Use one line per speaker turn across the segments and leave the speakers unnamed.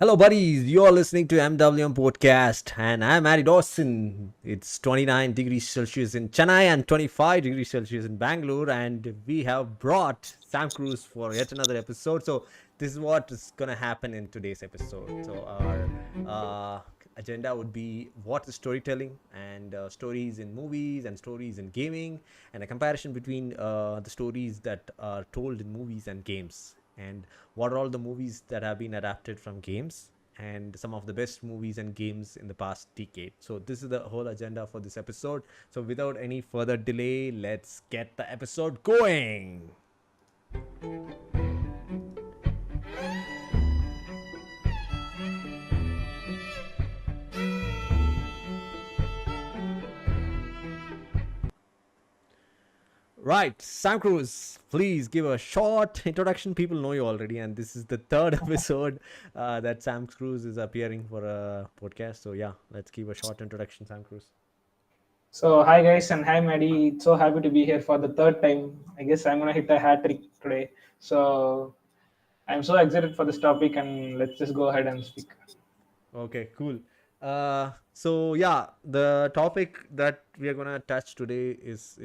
Hello, buddies. You're listening to MWM Podcast, and I'm DawsoN. It's 29 degrees Celsius in Chennai and 25 degrees Celsius in Bangalore, and we have brought Sam Cruz for yet another episode. So, this is what is going to happen in today's episode. So, our agenda would be what is storytelling and stories in movies and stories in gaming, and a comparison between the stories that are told in movies and games. And what are all the movies that have been adapted from games and some of the best movies and games in the past decade. So this is the whole agenda for this episode. So without any further delay, let's get the episode going. Right, Sam Cruz, please give a short introduction. People know you already, and this is the third episode that Sam Cruz is appearing for a podcast. So yeah, let's give a short introduction, Sam Cruz.
So hi guys and hi MaddiE. It's so happy to be here for the third time. I guess I'm gonna hit a hat trick today. So I'm so excited for this topic and let's just go ahead and speak.
Okay, cool. So yeah, the topic that we are gonna touch today is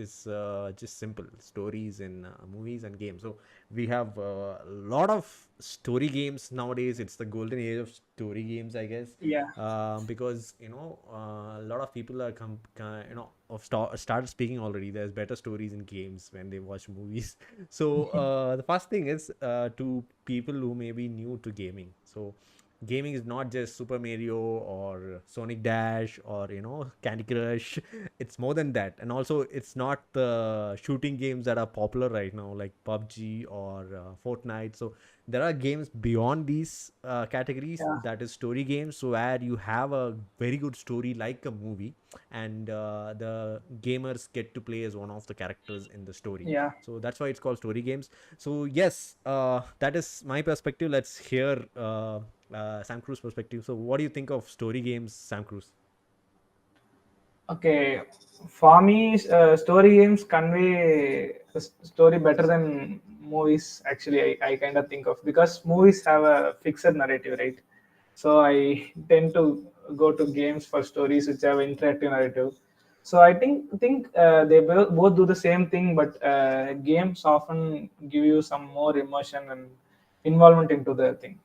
just simple stories in movies and games. So we have a lot of story games nowadays. It's the golden age of story games, I guess.
Yeah.
Because a lot of people are started speaking already. There's better stories in games when they watch movies. So the first thing is to people who may be new to gaming. So gaming is not just Super Mario or Sonic Dash or Candy Crush. It's more than that, and also it's not the shooting games that are popular right now like PUBG or Fortnite. So there are games beyond these categories,
Yeah.
that is story games, so where you have a very good story like a movie, and the gamers get to play as one of the characters in the story.
Yeah.
So that's why it's called story games. So yes, that is my perspective. Let's hear Sam Cruz perspective. So what do you think of story games, Sam Cruz?
Okay. For me, story games convey the story better than movies. Actually, I kind of think of because movies have a fixed narrative, right? So I tend to go to games for stories which have interactive narrative. So I think they both do the same thing, but games often give you some more immersion and involvement into the thing.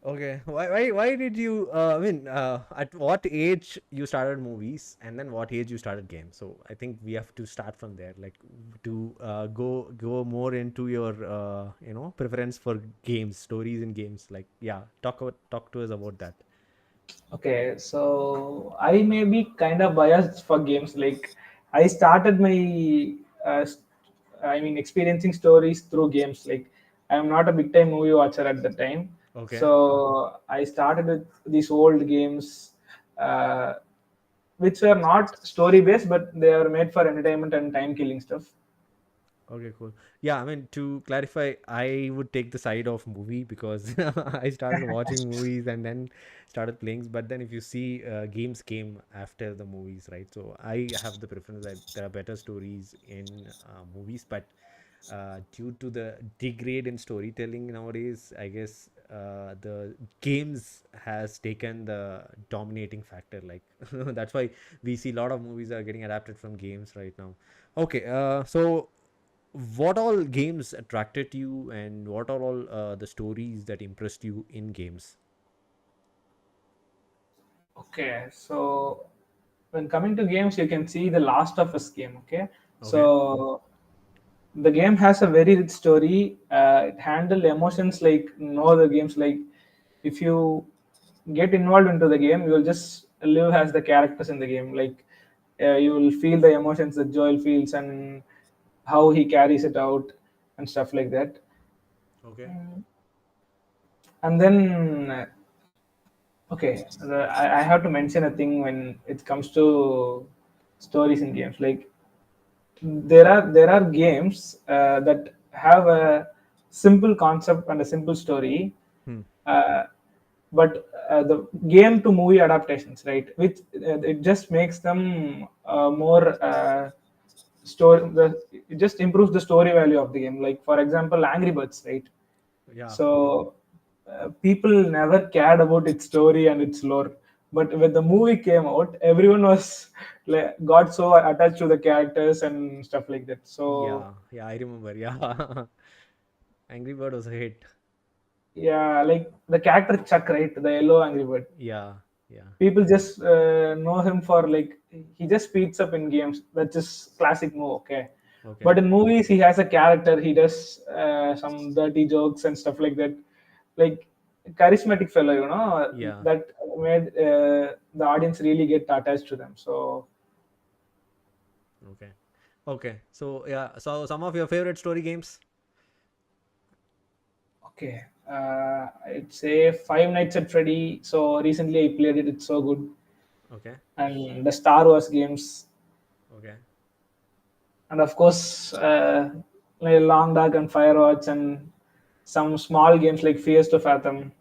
Okay, why did you? At what age you started movies, and then what age you started games? So I think we have to start from there, like to go more into your preference for games, stories in games. Like yeah, talk to us about that.
Okay, so I may be kind of biased for games. Like I started my, experiencing stories through games. Like I'm not a big time movie watcher at the time,
Okay.
so I started with these old games, uh, which were not story based, but they are made for entertainment and time killing stuff.
Okay, cool. Yeah, I mean, to clarify, I would take the side of movie because I started watching movies and then started playing. But then, if you see, games came after the movies, right? So I have the preference that there are better stories in movies, but due to the degrade in storytelling nowadays, I guess the games has taken the dominating factor. Like that's why we see a lot of movies are getting adapted from games right now. Okay, so what all games attracted you and what are all the stories that impressed you in games?
Okay, so when coming to games, you can see the Last of Us game. Okay,
Okay.
so the game has a very rich story. It handled emotions like no other games. Like if you get involved into the game, you will just live as the characters in the game. Like you will feel the emotions that Joel feels and how he carries it out and stuff like that.
Okay.
And then okay, I have to mention a thing when it comes to stories in games. Like there are games that have a simple concept and a simple story,
Hmm.
uh, but the game to movie adaptations, right? Which it just makes them more story. It just improves the story value of the game. Like for example, Angry Birds, right?
Yeah.
So people never cared about its story and its lore. But when the movie came out, everyone was like, got so attached to the characters and stuff like that. So
Yeah, I remember. Yeah, Angry Bird was a hit.
yeah, like the character Chuck, right? The yellow Angry Bird.
Yeah, yeah.
People just know him for like he just speeds up in games. That's just classic move, okay.
Okay.
But in movies, he has a character. He does some dirty jokes and stuff like that. Like charismatic fellow,
Yeah.
that made the audience really get attached to them. So
Okay. Okay. So yeah. So some of your favorite story games.
okay, I'd say Five Nights at Freddy. So recently I played it. It's so good.
Okay.
And the Star Wars games,
Okay.
and of course, like Long Dark and Firewatch, and some small games like Fears to Fathom,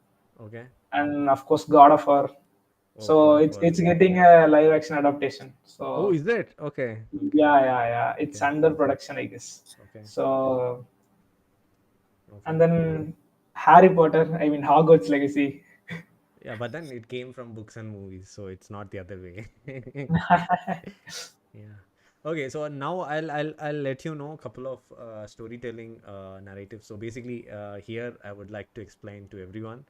Okay.
and of course God of War.
Oh,
So
God of
it's
War.
it's getting a live action adaptation.
Oh,
So
is it? Okay. Okay.
yeah, it's
Okay.
under production, I guess.
Okay.
So
Okay.
and then Harry Potter, I mean Hogwarts Legacy.
Yeah, but then it came from books and movies, so it's not the other way. Yeah. Okay, so now I'll let you know a couple of storytelling narratives. So basically, here I would like to explain to everyone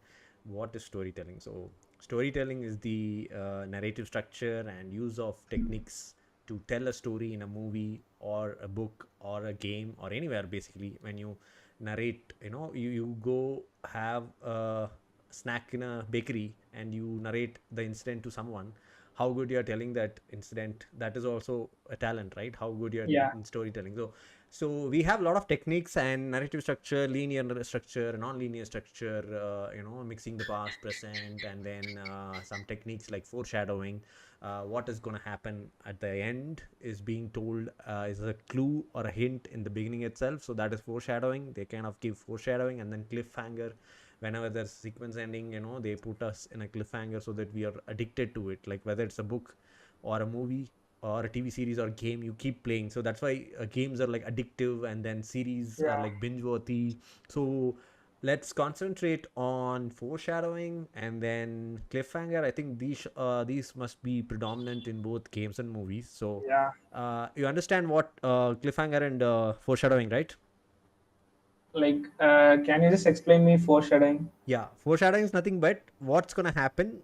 what is storytelling. So storytelling is the narrative structure and use of techniques to tell a story in a movie or a book or a game or anywhere. Basically, when you narrate, you go have a snack in a bakery and you narrate the incident to someone. How good you're telling that incident, that is also a talent, right? How good you're
Yeah,
in storytelling. So we have a lot of techniques and narrative structure, linear structure, non-linear structure, mixing the past, present, and then some techniques like foreshadowing. What is going to happen at the end is being told, is a clue or a hint in the beginning itself. So that is foreshadowing. They kind of give foreshadowing, and then cliffhanger. Whenever there's sequence ending, they put us in a cliffhanger so that we are addicted to it. Like whether it's a book or a movie or a TV series or game, you keep playing. So that's why games are like addictive, and then series are
yeah,
like binge worthy. So let's concentrate on foreshadowing and then cliffhanger. I think these must be predominant in both games and movies. So
yeah.
you understand what cliffhanger and foreshadowing, right?
Like, can you just explain me foreshadowing?
Yeah, foreshadowing is nothing but what's gonna happen.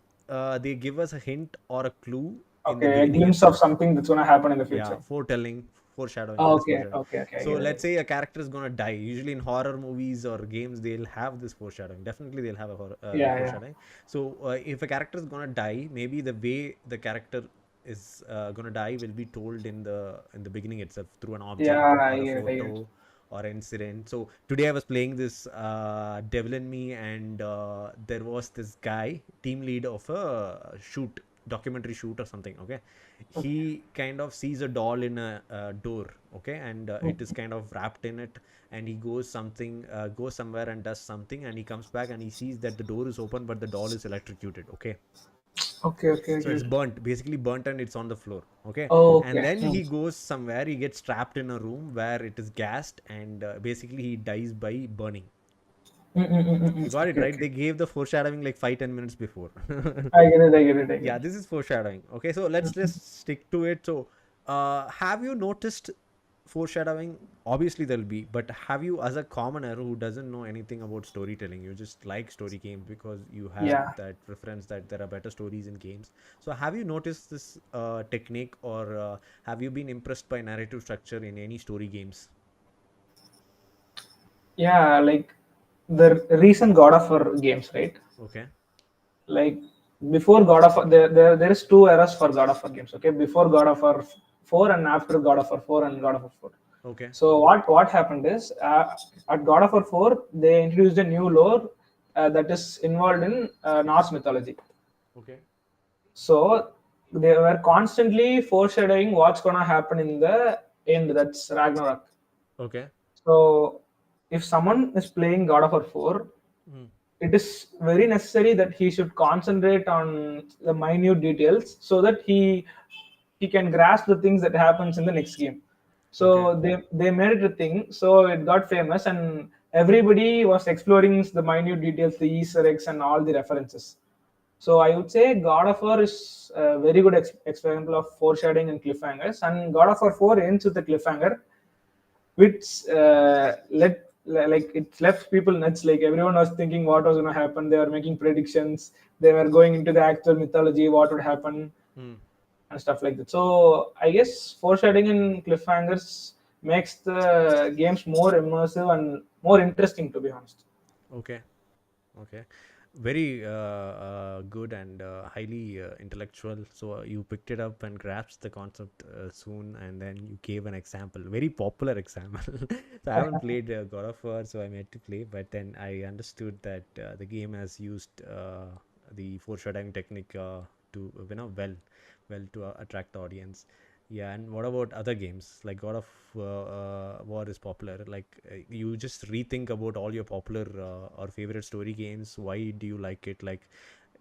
They give us a hint or a clue in the
Okay, a
beginning
glimpse of
itself.
something that's gonna happen in the
Yeah,
future.
foretelling, foreshadowing.
Oh,
That is
okay,
foreshadowing.
okay, okay. I
So
get it.
let's say a character is gonna die. Usually in horror movies or games, they'll have this foreshadowing. Definitely, they'll have a
Yeah.
foreshadowing. So if a character is gonna die, maybe the way the character is gonna die will be told in the beginning itself through an object
Yeah, I
or a
get it. I get it.
photo or an incident. So today I was playing this Devil in Me, and there was this guy, team lead of a documentary shoot or something. Okay,
Okay.
he kind of sees a doll in a door. Okay, and it is
Mm.
kind of wrapped in it, and he goes somewhere and does something, and he comes back and he sees that the door is open but the doll is electrocuted. Okay,
Okay,
so it's
okay.
burnt, basically burnt, and it's on the floor. Okay,
Oh,
and
okay.
then he goes somewhere, he gets trapped in a room where it is gassed, and basically he dies by burning. You got it
Okay,
right.
okay.
They gave the foreshadowing like 5-10 minutes before.
I get it. I get it. I get
Yeah,
it.
this is foreshadowing. Okay, so let's just stick to it. So have you noticed foreshadowing? Obviously there'll be, but have you, as a commoner who doesn't know anything about storytelling, you just like story games because you have
Yeah,
that preference that there are better stories in games. So have you noticed this technique, or have you been impressed by narrative structure in any story games?
yeah. Like the recent God of War games, right?
Okay.
Like before God of War, there is two eras for God of War games. Okay, before God of War 4 and after God of War 4 and God of War 4.
Okay.
So what happened is at God of War 4 they introduced a new lore that is involved in Norse mythology.
Okay.
So they were constantly foreshadowing what's gonna happen in the end. That's Ragnarok.
Okay.
So if someone is playing God of War 4,
Mm.
it is very necessary that he should concentrate on the minute details so that he can grasp the things that happens in the next game.
Okay.
So they made it a thing, so it got famous, and everybody was exploring the minute details, the Easter eggs, and all the references. So I would say God of War is a very good example of foreshadowing and cliffhangers, and God of War 4 ends with a cliffhanger, which like it left people nuts. Like everyone was thinking what was going to happen. They were making predictions. They were going into the actual mythology, what would happen,
Hmm.
and stuff like that. So I guess foreshadowing and cliffhangers makes the games more immersive and more interesting, to be honest.
Okay. Okay. Very good and highly intellectual. So you picked it up and grasped the concept soon, and then you gave an example, very popular example. So I haven't played God of War, so I made to play, but then I understood that the game has used the foreshadowing technique to well to attract the audience. Yeah, and what about other games like God of War is popular? Like you just rethink about all your popular or favorite story games. Why do you like it? Like,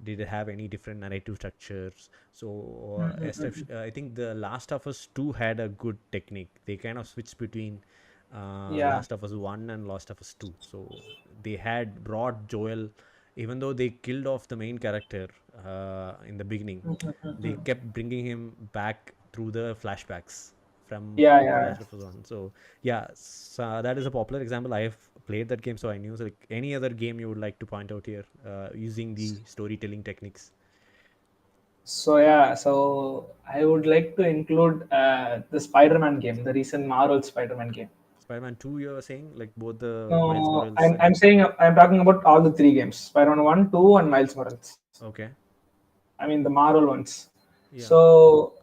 did it have any different narrative structures? So, I think the Last of Us 2 had a good technique. They kind of switched between
Yeah.
Last of Us 1 and Last of Us 2. So they had brought Joel, even though they killed off the main character in the beginning, they kept bringing him back through the flashbacks from
Yeah, yeah.
Last of Us 1. So yeah, so that is a popular example. I have played that game, so I knew. So like any other game you would like to point out here using the storytelling techniques?
So yeah, so I would like to include the Spider-Man game, the recent Marvel Spider-Man game.
Spider-Man 2, you were saying, like both the Miles
No,
Morales
I'm
and
saying I'm talking about all the three games: Spider-Man 1, 2, and Miles Morales.
okay,
I mean the Marvel ones.
yeah,
So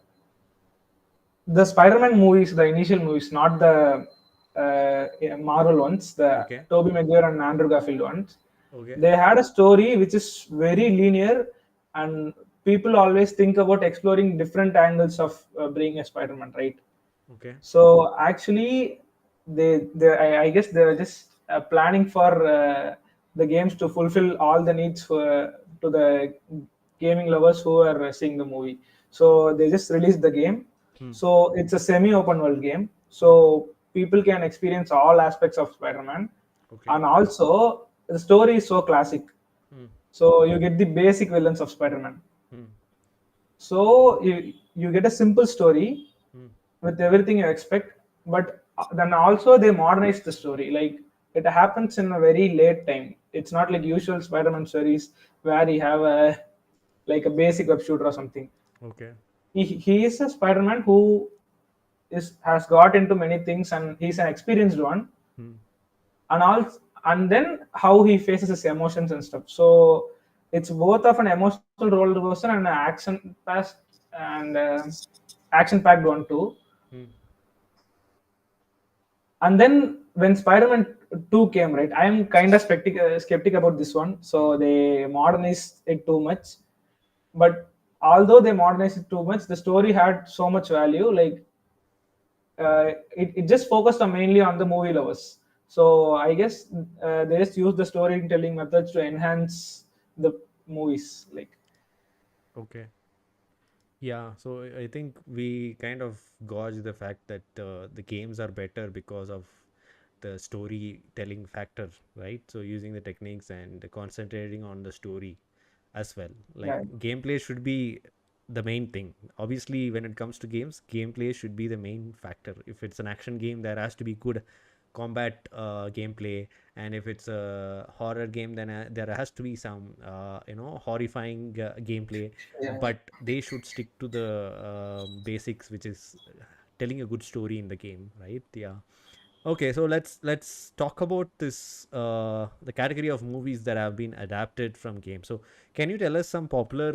the Spider-Man movies, the initial movies, not the yeah, Marvel ones, the
okay,
Tobey Maguire and Andrew Garfield ones,
okay,
they had a story which is very linear, and people always think about exploring different angles of being a Spider-Man, right?
okay,
So actually, I guess they are just planning for the games to fulfill all the needs for to the gaming lovers who are seeing the movie. So they just released the game.
hmm,
So it's a semi-open world game. So people can experience all aspects of Spider-Man,
okay,
and also the story is so classic.
hmm,
So you get the basic villains of Spider-Man.
hmm,
So you get a simple story
hmm,
with everything you expect, but then also they modernize the story. Like it happens in a very late time. It's not like usual Spider-Man stories where you have a like a basic web shooter or something.
okay,
He is a Spider-Man who is has got into many things and he's an experienced one,
hmm,
and all, and then how he faces his emotions and stuff. So it's both of an emotional roller coaster and an action fast and action packed one too.
hmm,
And then when Spider-Man 2 came, right, I am kind of skeptic about this one. So they modernized it too much. But although they modernized it too much, the story had so much value. Like it just focused on mainly on the movie lovers. So I guess they just use the storytelling methods to enhance the movies. Like
okay. Yeah, so I think we kind of gauge the fact that the games are better because of the storytelling factor, right? So using the techniques and concentrating on the story as well. Like
yeah,
gameplay should be the main thing. Obviously, when it comes to games, gameplay should be the main factor. If it's an action game, there has to be good combat gameplay, and if it's a horror game, then there has to be some horrifying gameplay,
yeah.
but they should stick to the basics, which is telling a good story in the game, right? Yeah. Okay, so let's talk about this the category of movies that have been adapted from games. So, can you tell us some popular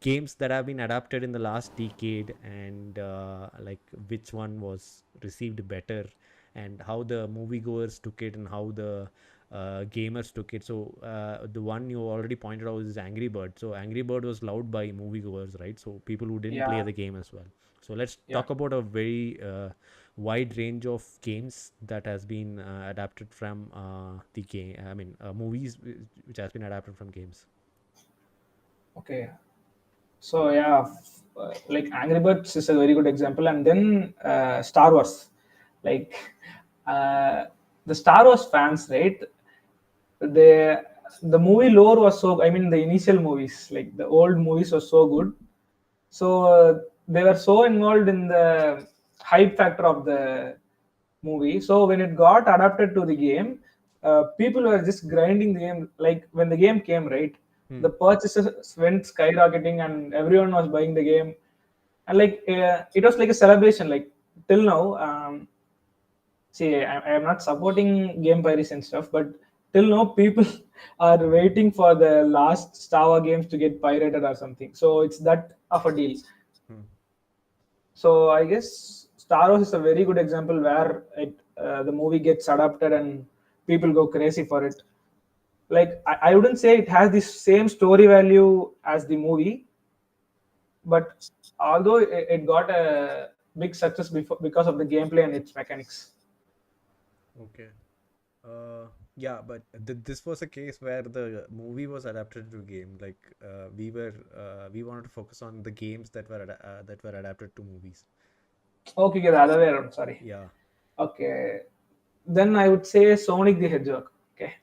games that have been adapted in the last decade, and like which one was received better, and how the moviegoers took it, and how the gamers took it? So, the one you already pointed out is Angry Bird. So, Angry Bird was loved by moviegoers, right? So, people who didn't play
Yeah,
the game as well. So, let's
yeah.
talk about a very wide range of games that has been adapted from the game. I mean, movies which has been adapted from games.
Okay. So yeah, like Angry Birds is a very good example, and then Star Wars, like uh, the Star Wars fans, right? The the movie lore was so. I mean, the initial movies, like the old movies, was so good. So they were so involved in the hype factor of the movie. So when it got adapted to the game, people were just grinding the game. Like when the game came, right,
Hmm.
the purchases went skyrocketing, and everyone was buying the game. And like it was like a celebration. Like till now, see, I am not supporting game piracy and stuff, but till now people are waiting for the last Star Wars games to get pirated or something. So it's that of a deal.
Hmm.
So I guess Star Wars is a very good example where the movie gets adapted and people go crazy for it. Like I wouldn't say it has the same story value as the movie, but although it got a big success because of the gameplay and its mechanics.
Okay. Yeah, but this was a case where the movie was adapted to game. Like we wanted to focus on the games that were adapted to movies.
Okay, the other way around. Sorry.
Yeah,
Okay, then I would say Sonic the Hedgehog. Okay,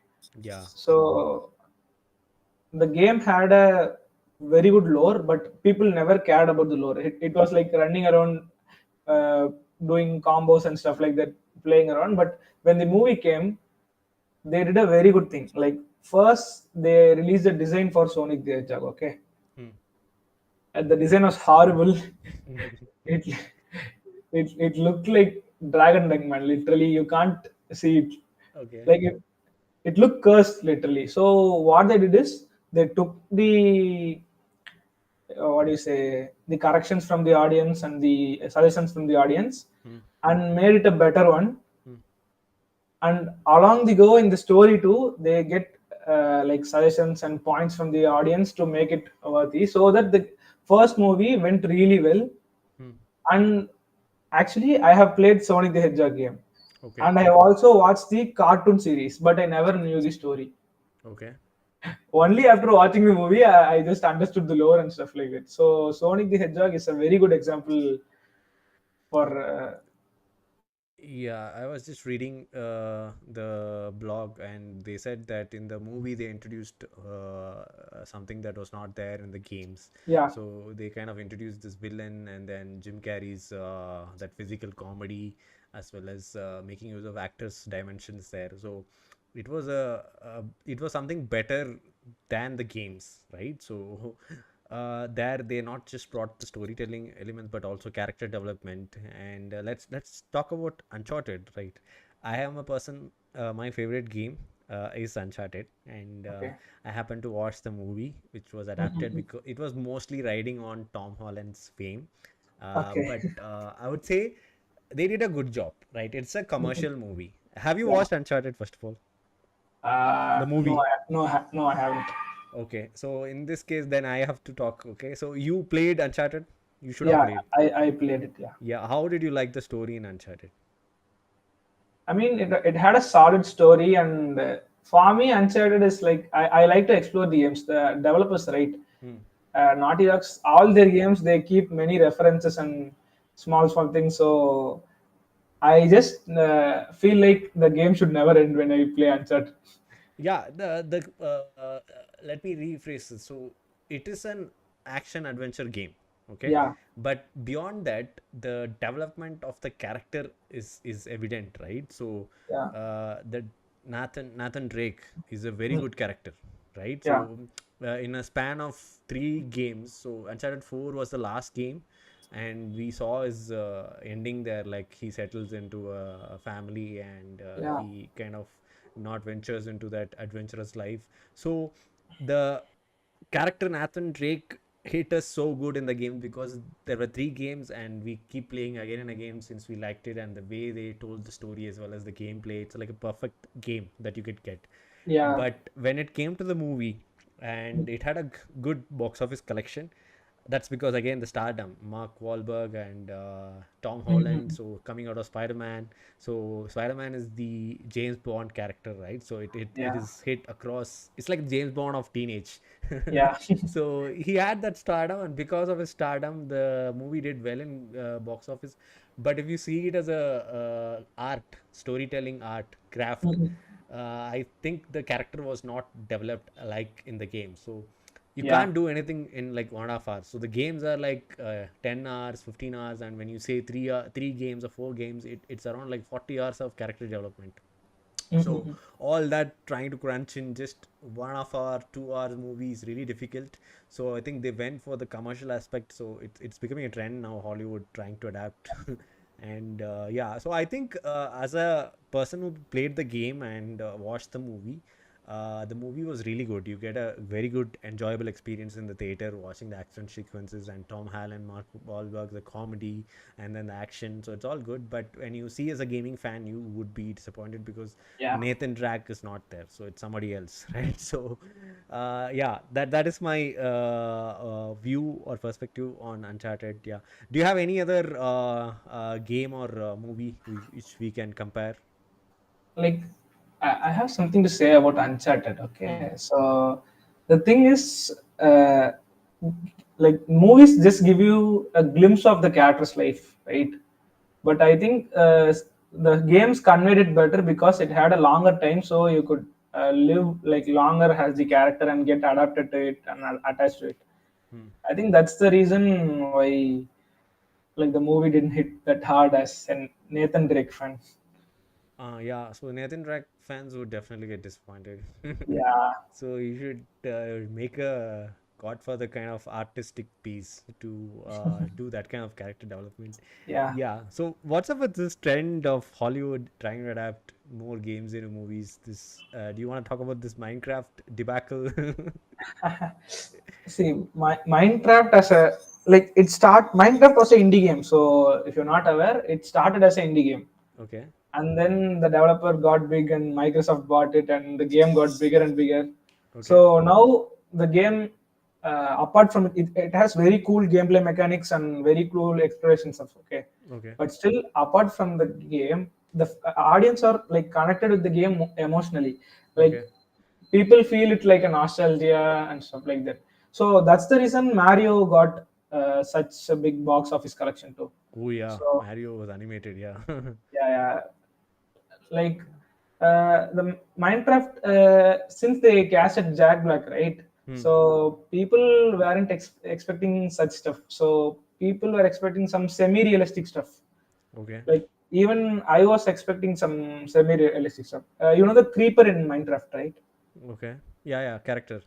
yeah,
so the game had a very good lore, but people never cared about the lore. It was like running around, uh, doing combos and stuff like that, playing around. But when the movie came, they did a very good thing. Like first, they released a design for Sonic the Hedgehog. Okay,
hmm.
and the design was horrible. it it looked like Dragon Egg Man. Literally, you can't see it.
Okay.
Like it looked cursed literally. So what they did is they took the what do you say, the corrections from the audience and the suggestions from the audience
Hmm.
and made it a better one.
Hmm.
And along the go in the story too, they get like suggestions and points from the audience to make it worthy, so that the first movie went really well.
Hmm.
And actually, I have played Sonic the Hedgehog game,
Okay.
and I have also watched the cartoon series, but I never knew the story.
Okay.
Only after watching the movie, I just understood the lore and stuff like that. So Sonic the Hedgehog is a very good example for.
Yeah, I was just reading the blog, and they said that in the movie they introduced something that was not there in the games.
Yeah,
So they kind of introduced this villain, and then Jim Carrey's that physical comedy, as well as making use of actors' dimensions there. So it was something better than the games, right? So there they not just brought the storytelling elements but also character development. And let's talk about Uncharted, right? I am a person, my favorite game is Uncharted, and
okay.
I happened to watch the movie which was adapted because it was mostly riding on Tom Holland's fame.
Okay.
But I would say they did a good job, right? It's a commercial movie. Have you
Yeah.
watched Uncharted, first of all, the
No,
movie?
no, I haven't.
Okay, so in this case, then I have to talk. Okay, so you played Uncharted? You should have
Yeah,
played.
I played it. Yeah.
Yeah, how did you like the story in Uncharted?
I mean, it had a solid story, and for me, Uncharted is like I like to explore the games. The developers, right?
Hmm.
Naughty Dogs, all their games they keep many references and small things. So I just feel like the game should never end when I play Uncharted.
Yeah, let me rephrase this. So it is an action adventure game, okay?
Yeah,
But beyond that, the development of the character is evident, right? So
yeah,
that Nathan Drake is a very
mm,
good character, right?
yeah,
So in a span of 3 games, so Uncharted 4 was the last game, and we saw his ending there. Like he settles into a family, and
yeah,
he kind of not ventures into that adventurous life. So the character Nathan Drake hit us so good in the game because there were 3 games and we keep playing again and again since we liked it, and the way they told the story as well as the gameplay, it's like a perfect game that you could get.
yeah,
But when it came to the movie, and it had a good box office collection, that's because again the stardom, Mark Wahlberg and Tom Holland.
mhm,
So coming out of Spider-Man, so Spider-Man is the James Bond character, right? So it
yeah,
is hit across. It's like James Bond of teenage.
yeah,
So he had that stardom, and because of his stardom, the movie did well in box office. But if you see it as a art, storytelling art, craft,
Mhm.
I think the character was not developed like in the game. So you
Yeah.
can't do anything in like 1.5 hours. So the games are like 10 hours, 15 hours, and when you say three games or four games, it's around like 40 hours of character development. So
Mhm.
all that trying to crunch in just 1.5 hour, 2 hours movie is really difficult. So I think they went for the commercial aspect. So it's becoming a trend now, Hollywood trying to adapt. And yeah, so I think as a person who played the game and watched the movie was really good. You get a very good, enjoyable experience in the theater watching the action sequences and Tom Holland, Mark Wahlberg, the comedy, and then the action. So it's all good. But when you see as a gaming fan, you would be disappointed because
Yeah.
Nathan Drake is not there, so it's somebody else, right? So, yeah, that is my view or perspective on Uncharted. Yeah. Do you have any other game or movie which we can compare?
Like I have something to say about Uncharted.
Hmm.
Okay, so the thing is, like movies just give you a glimpse of the character's life, right? But I think the games conveyed it better because it had a longer time, so you could live like longer as the character and get adapted to it and attached to it.
Hmm.
I think that's the reason why like the movie didn't hit that hard as an Nathan Drake fan.
Yeah, so Nathan Drake fans would definitely get disappointed.
Yeah,
So you should make a Godfather kind of artistic piece to do that kind of character development.
yeah.
Yeah. So what's up with this trend of Hollywood trying to adapt more games into movies? This do you want to talk about this Minecraft debacle?
See, Minecraft as a like it start Minecraft was an indie game. So if you're not aware, it started as an indie game,
Okay.
and then the developer got big, and Microsoft bought it, and the game got bigger and bigger.
Okay.
So now the game, apart from it has very cool gameplay mechanics and very cool exploration stuff. Okay,
Okay.
but still, apart from the game, the audience are like connected with the game emotionally. Like
Okay.
people feel it like a nostalgia and stuff like that. So that's the reason Mario got such a big box office collection too.
Oh yeah,
So
Mario was animated. Yeah.
yeah, yeah, like the Minecraft, since they casted Jack Black, right?
Hmm.
So people weren't expecting such stuff. So people were expecting some semi-realistic stuff.
Okay.
Like even I was expecting some semi-realistic stuff. You know the creeper in Minecraft, right?
Okay. Yeah. Yeah. Character.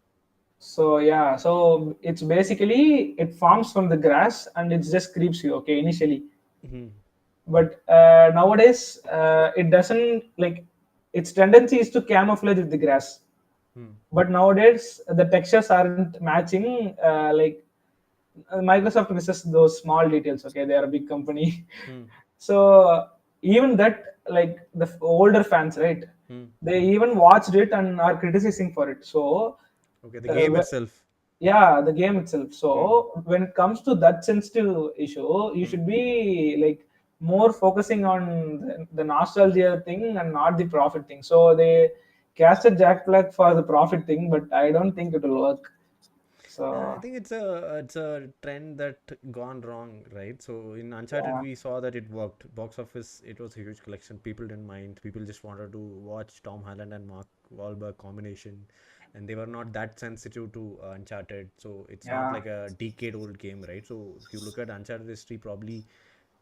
So yeah, so it's basically it forms from the grass and it just creeps you. Okay, initially,
Hmm.
but nowadays it doesn't like its tendency is to camouflage with the grass.
Hmm.
But nowadays the textures aren't matching. Like Microsoft misses those small details. Okay, they are a big company,
Hmm.
so even that like the older fans, right?
Hmm.
They even watched it and are criticizing for it. So
Okay. The game
uh,
itself.
yeah, the game itself.
Hmm.
So when it comes to that sensitive issue, you
Hmm.
should be like more focusing on the nostalgia thing and not the profit thing. So they casted Jack Black for the profit thing, but I don't think it will work.
Yeah, I
So
think it's a trend that gone wrong, right? So in Uncharted,
yeah,
we saw that it worked. Box office, it was a huge collection. People didn't mind. People just wanted to watch Tom Holland and Mark Wahlberg combination, and they were not that sensitive to Uncharted. So it's not
yeah.
like a decade-old game, right? So if you look at Uncharted history, probably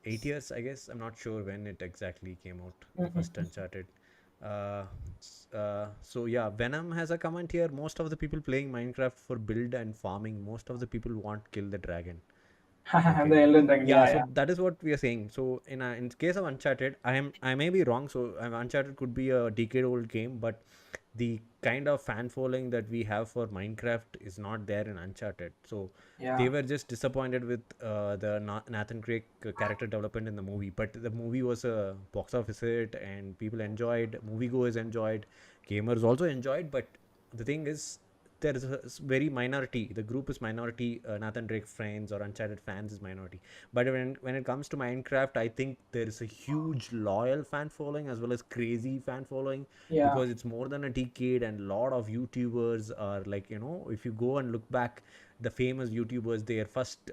8 years, I guess. I'm not sure when it exactly came out, the first
Mm-mm.
Uncharted. So yeah, Venom has a comment here. Most of the people playing Minecraft for build and farming. Most of the people want kill the dragon.
The
Okay.
Elden Dragon.
Yeah,
Yeah,
so
yeah,
that is what we are saying. So in case of Uncharted, I may be wrong. So Uncharted could be a decade old game, but the kind of fan following that we have for Minecraft is not there in Uncharted. So
yeah,
they were just disappointed with the Nathan Drake character development in the movie. But the movie was a box office hit, and people enjoyed. Moviegoers enjoyed. Gamers also enjoyed. But the thing is, there is a very minority. The group is minority. Nathan Drake fans or Uncharted fans is minority. But when it comes to Minecraft, I think there is a huge loyal fan following as well as crazy fan following,
yeah.
because it's more than a decade and a lot of YouTubers are like, if you go and look back, the famous YouTubers, their first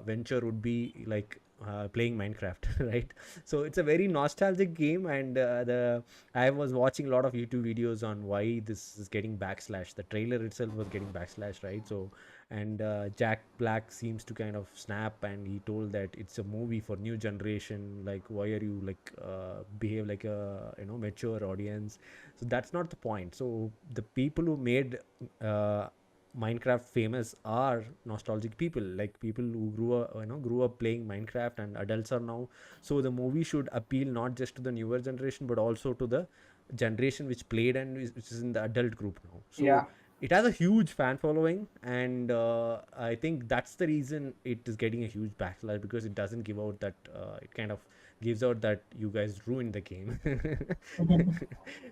venture would be like playing Minecraft, right? So it's a very nostalgic game, and the I was watching a lot of YouTube videos on why this is getting backslash. The trailer itself was getting backslash, right? So, and Jack Black seems to kind of snap, and he told that it's a movie for new generation. Like, why are you like behave like a mature audience? So that's not the point. So the people who made Minecraft famous are nostalgic people, like people who grew up playing Minecraft, and adults are now. So the movie should appeal not just to the newer generation but also to the generation which played and which is in the adult group now. So
Yeah.
it has a huge fan following, and I think that's the reason it is getting a huge backlash, because it doesn't give out that it kind of gives out that you guys ruined the game.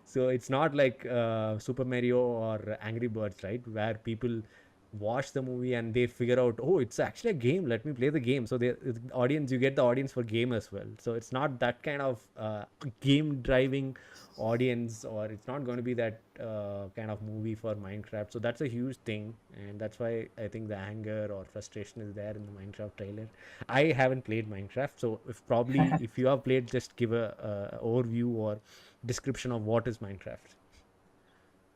So it's not like Super Mario or Angry Birds, right, where people watch the movie and they figure out, oh, it's actually a game, let me play the game. So the audience, you get the audience for game as well. So it's not that kind of game driving audience, or it's not going to be that kind of movie for Minecraft. So that's a huge thing, and that's why I think the anger or frustration is there in the Minecraft trailer. I haven't played Minecraft, so if you have played, just give a overview or description of what is Minecraft.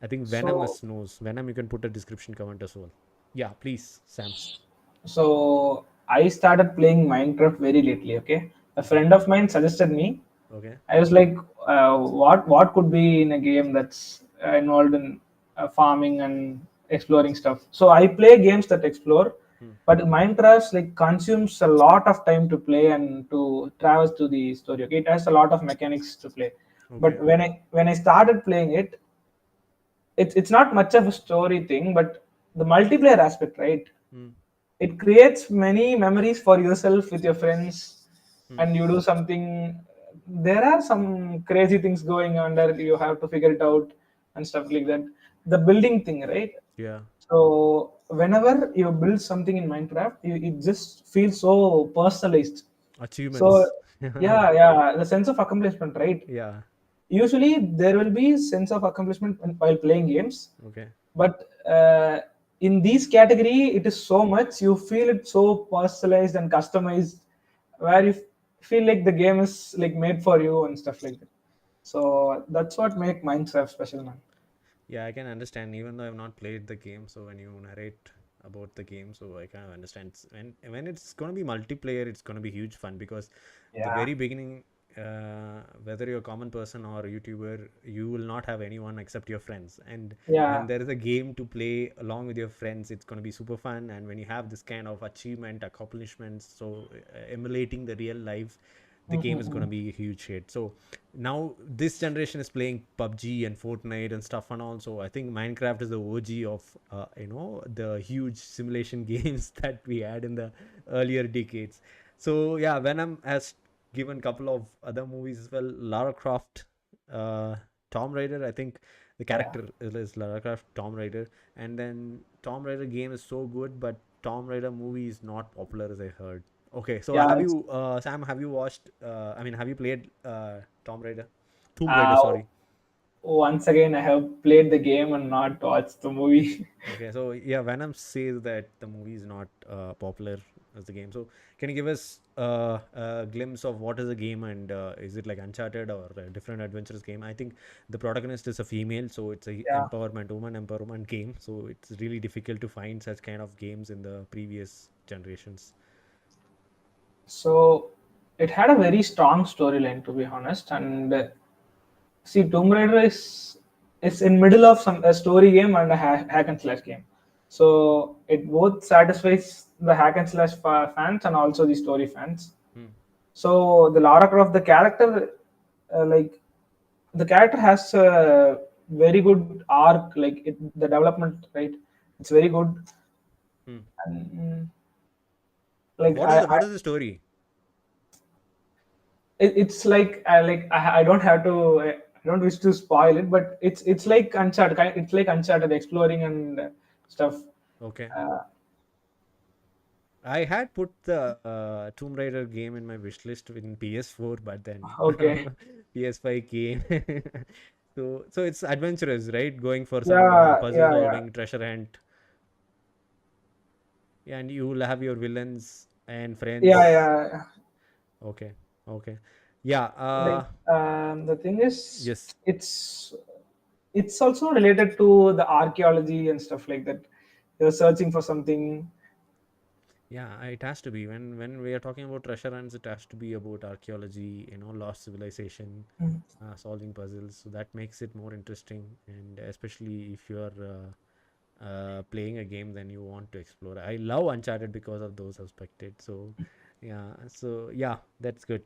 I think
So
knows. Venom, you can put a description comment as well. Yeah, please, Sam.
so I started playing Minecraft very lately. Okay, a
Okay.
friend of mine suggested me.
Okay.
I was like, what could be in a game that's involved in farming and exploring stuff? So I play games that explore,
Hmm.
but Minecraft like consumes a lot of time to play and to traverse to the story. Okay, it has a lot of mechanics to play. But
Okay.
when I started playing it, it's not much of a story thing, but the multiplayer aspect, right?
Hmm.
It creates many memories for yourself with your friends,
Hmm.
and you do something. There are some crazy things going on there, you have to figure it out and stuff like that. The building thing, right?
Yeah.
So whenever you build something in Minecraft, it just feels so personalized. So
Achievements.
yeah, yeah, the sense of accomplishment, right?
Yeah.
Usually there will be sense of accomplishment while playing games,
Okay.
but in these category it is so much, you feel it so personalized and customized, where you feel like the game is like made for you and stuff like that. So that's what make Minecraft special, man.
Yeah, I can understand, even though I've not played the game. So when you narrate about the game, so I kind of understand. When it's going to be multiplayer, it's going to be huge fun, because the
Yeah.
very beginning, whether you're a common person or a YouTuber, you will not have anyone except your friends. And when
Yeah.
there is a game to play along with your friends, it's going to be super fun. And when you have this kind of achievement, accomplishments, so emulating the real life, the game is going to
Mm-mm-mm.
be a huge hit. So now this generation is playing PUBG and Fortnite and stuff, and also I think Minecraft is the OG of the huge simulation games that we had in the earlier decades. So yeah, Venom has given a couple of other movies as well. Lara Croft, uh, Tomb Raider. I think the
Yeah.
character is Lara Croft, Tomb Raider, and then Tomb Raider game is so good, but Tomb Raider movie is not popular as I heard. Okay, so
Yeah,
have
it's,
you, Sam? Have you watched? I mean, have you played Tomb Raider? Tomb Raider,
uh,
sorry.
once again I have played the game and not watched the movie.
Okay, so yeah, Venom says that the movie is not popular as the game. So can you give us a glimpse of what is the game, and is it like Uncharted or a different adventurous game? I think the protagonist is a female, so it's a
Yeah.
empowerment, woman empowerment game. So it's really difficult to find such kind of games in the previous generations.
So it had a very strong storyline, to be honest. And see, Tomb Raider is in middle of some a story game and a hack and slash game. So it both satisfies the hack and slash fans and also the story fans.
Hmm.
So the Lara Croft, the character, like the character has a very good arc, like the development, right? It's very good.
Hmm.
And like
What is the story?
it's like I don't have to, I don't wish to spoil it, but it's like Uncharted. It's like Uncharted exploring and stuff.
Okay.
Uh,
I had put the Tomb Raider game in my wish list in PS4, but then
okay.
PS5 came. So it's adventurous, right? Going for some
Yeah,
puzzle
yeah, yeah.
solving, treasure hunt. And you will have your villains and
Yeah,
friends.
yeah.
Okay, okay, yeah.
Like the thing is,
Yes,
it's it's also related to the archaeology and stuff like that. You're searching for something.
yeah. It has to be when we are talking about treasure hunts. It has to be about archaeology. Lost civilization,
Mhm.
solving puzzles. So that makes it more interesting, and especially if you are playing a game, then you want to explore. I love Uncharted because of those aspects. So yeah, that's good.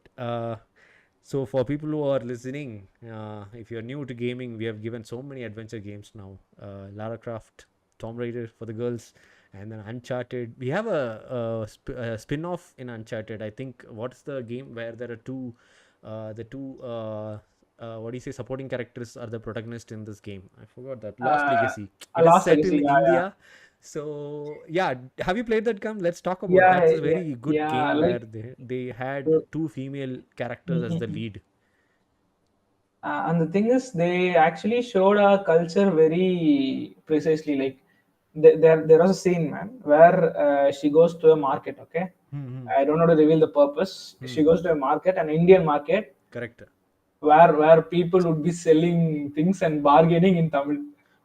So for people who are listening, if you're new to gaming, we have given so many adventure games now. Lara Croft, Tomb Raider for the girls, and then Uncharted. We have a spin-off in Uncharted. I think what's the game where there are the two what do you say, supporting characters are the protagonist in this game. I forgot that. Lost
Uh,
Legacy.
a
It is
Lost
set
Legacy.
in
Yeah, yeah,
India. So yeah, have you played that game? Let's talk about.
yeah,
That's a
yeah,
very good
yeah.
game where
Like,
they had
uh,
two female characters as the
mm-mm.
lead.
And the thing is, they actually showed a culture very precisely. Like, there was a scene, man, where she goes to a market. Okay,
Hmm.
I don't know to reveal the purpose. She
Hmm.
goes to a market, an Indian market,
Correct.
where people would be selling things and bargaining in Tamil.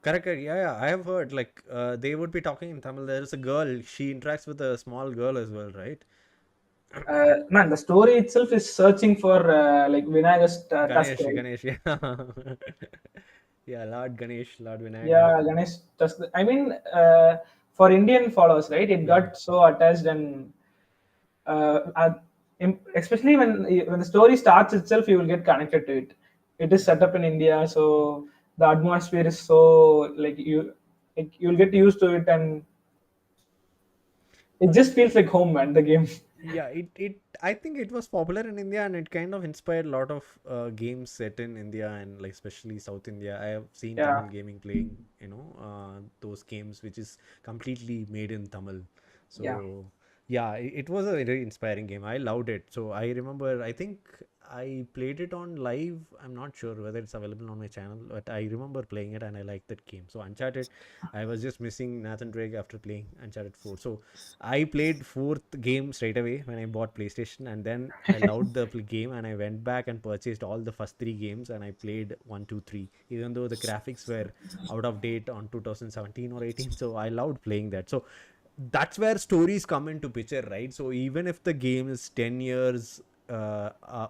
Correct. Yeah, yeah. I have heard like they would be talking in Tamil. There is a girl. She interacts with a small girl as well, right?
Man, the story itself is searching for like Vinayaga's tusk,
Ganesh,
right?
Ganesh. Yeah. Yeah, Lord Ganesh, Lord Vinayagar.
Yeah, Ganesh tusk. I mean, for Indian followers, right? It
Yeah.
got so attached, and especially when the story starts itself, you will get connected to it. It is set up in India, so the atmosphere is so like you'll get used to it, and it just feels like home, man. The game.
Yeah, it I think it was popular in India and it kind of inspired a lot of games set in India and like especially South India. I have seen
Yeah,
Tamil gaming playing, those games which is completely made in Tamil.
yeah.
So yeah, it was a very inspiring game. I loved it. So I remember, I think I played it on live. I'm not sure whether it's available on my channel, but I remember playing it and I liked that game. So Uncharted, I was just missing Nathan Drake after playing Uncharted 4. So I played fourth game straight away when I bought PlayStation, and then I loved the game, and I went back and purchased all the first three games, and I played one, two, three. Even though the graphics were out of date on 2017 or 18, so I loved playing that. So that's where stories come into picture, right? So even if the game is 10 years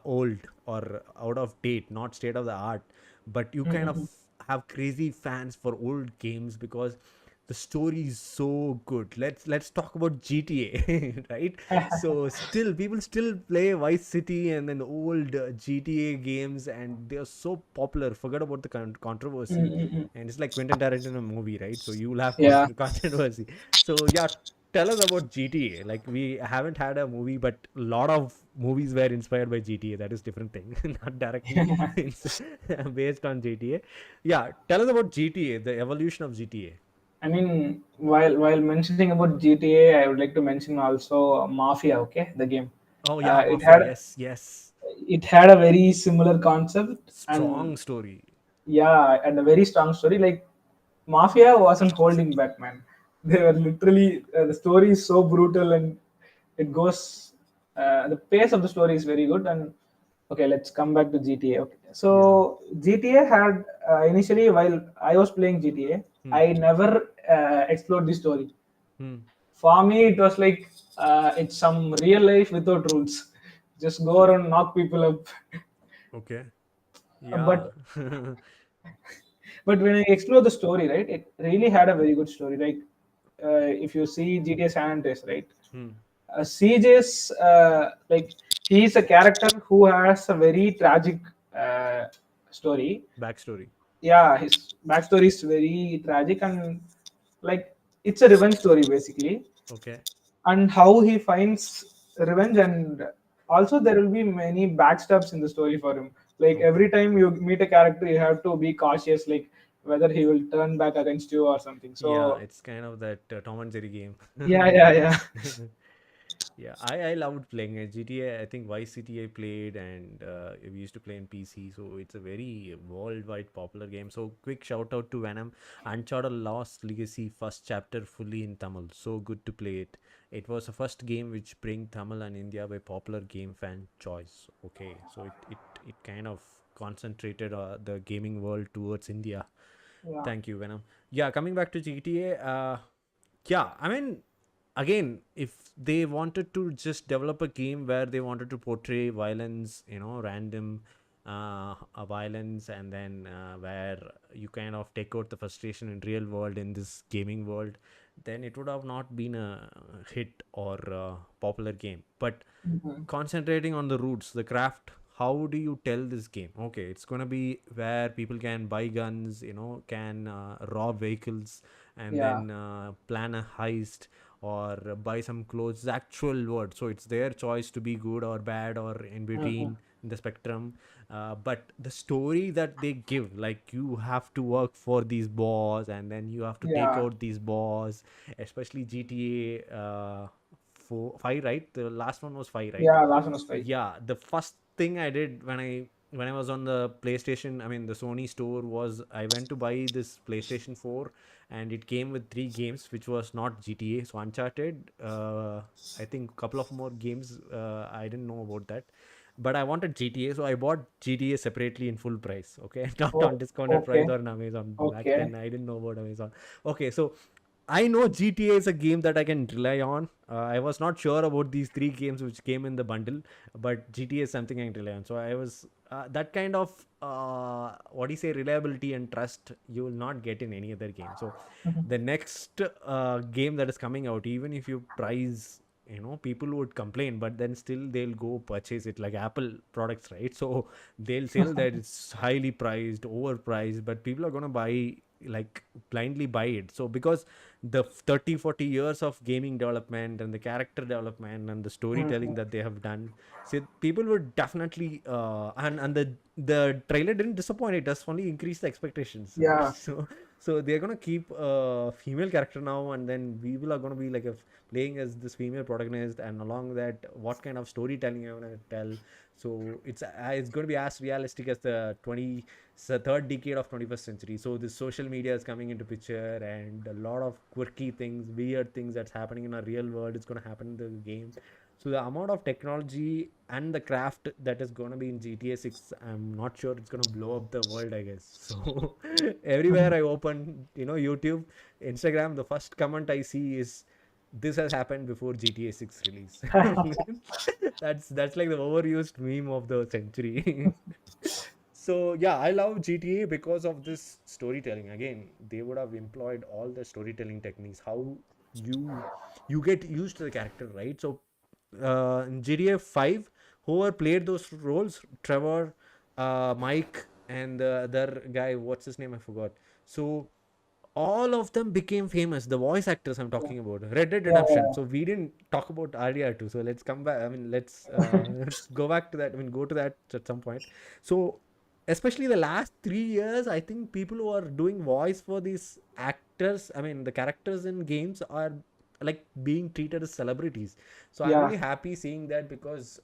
old or out of date, not state of the art, but you kind of
Mm-mm.
have crazy fans for old games because the story is so good. Let's talk about GTA, right? So still people still play Vice City and then old GTA games, and they are so popular. Forget about the controversy,
Mm-mm.
and it's like Quentin Tarantino movie, right? So you will have
Yeah.
controversy. So yeah, tell us about GTA. Like we haven't had a movie, but a lot of movies were inspired by GTA. That is different thing, not directly based on GTA. Yeah, tell us about GTA, the evolution of GTA.
I mean, while mentioning about GTA, I would like to mention also Mafia. Okay, the game.
Oh yeah,
It
Mafia.
had
Yes, yes.
a very similar concept, and
Strong story.
yeah, and a very strong story. Like Mafia wasn't holding back, man. They were literally the story is so brutal, and it goes. The pace of the story is very good. And okay, let's come back to GTA. Okay,
Yeah.
so GTA had initially, while I was playing GTA,
Hmm.
I never explored the story.
Hmm.
For me, it was like it's some real life without rules. Just go around, knock people up.
Okay.
But
Yeah.
when I explore the story, right, it really had a very good story. Like if you see GTA San Andreas, right,
Hmm.
CJ's like he's a character who has a very tragic story.
Backstory.
Yeah, his backstory is very tragic, and like it's a revenge story basically,
Okay.
and how he finds revenge. And also there will be many backstabs in the story for him. Like
Okay.
every time you meet a character, you have to be cautious, like whether he will turn back against you or something.
Yeah,
So
it's kind of that Tom and Jerry game.
yeah, yeah, yeah.
Yeah, I loved playing it. GTA, I think Vice City I played, and we used to play in PC. So it's a very worldwide popular game. So quick shout out to Venom. Uncharted Lost Legacy first chapter fully in Tamil. So good to play it. It was the first game which bring Tamil and India by popular game fan choice. Okay, so it kind of concentrated the gaming world towards India.
Yeah.
Thank you, Venom. Yeah, coming back to GTA. Yeah, I mean, again, if they wanted to just develop a game where they wanted to portray violence, random violence, and then where you kind of take out the frustration in real world in this gaming world, then it would have not been a hit or a popular game. But
Mhm.
concentrating on the roots, the craft, how do you tell this game? Okay, it's gonna be where people can buy guns, can rob vehicles, and
Yeah.
then plan a heist or buy some clothes. The actual word, so it's their choice to be good or bad or in
Mhm.
between in the spectrum. But the story that they give, like you have to work for these boss and then you have to take
Yeah.
out these boss, especially GTA 5, right? The last one was 5, right?
Yeah. Last one was five.
Yeah, the first thing I did when I was on the PlayStation, I mean the Sony store, was I went to buy this PlayStation 4, and it came with 3 games which was not GTA. So Uncharted, I think a couple of more games, I didn't know about that, but I wanted GTA, so I bought GTA separately in full price. Okay, not on
Oh,
discounted price
okay.
or on Amazon. Back
Okay.
then I didn't know about Amazon. Okay, so I know GTA is a game that I can rely on. I was not sure about these 3 games which came in the bundle, but GTA is something I can rely on. So I was that kind of what do you say, reliability and trust you will not get in any other game. So
Mhm.
the next game that is coming out, even if you price, people would complain, but then still they'll go purchase it, like Apple products, right? So they'll sell that it's highly priced, overpriced, but people are gonna buy, like blindly buy it. So because the 30-40 years of gaming development and the character development and the storytelling
Mhm.
that they have done, so people would definitely and the trailer didn't disappoint. It does only increase the expectations, right?
Yeah.
So they're gonna keep a female character now, and then people are gonna be like playing as this female protagonist, and along that, what kind of storytelling you're gonna tell. So it's going to be as realistic as the third decade of 21st century. So this social media is coming into picture, and a lot of quirky things, weird things that's happening in a real world is going to happen in the game. So the amount of technology and the craft that is going to be in GTA 6, I'm not sure it's going to blow up the world, I guess. So everywhere I open, YouTube, Instagram, the first comment I see is, this has happened before GTA 6 release. That's like the overused meme of the century. So yeah, I love GTA because of this storytelling. Again, they would have employed all the storytelling techniques. How you you get used to the character, right? So in GTA 5, whoever played those roles, Trevor, Mike, and the other guy, what's his name? I forgot. So all of them became famous. The voice actors I'm talking about. Red Dead
Yeah.
Redemption.
Yeah.
So we didn't talk about RDR2. So let's come back. I mean, let's let's go back to that. I mean, go to that at some point. So especially the last 3 years, I think people who are doing voice for these actors, I mean, the characters in games are like being treated as celebrities. So I'm
Yeah.
really happy seeing that, because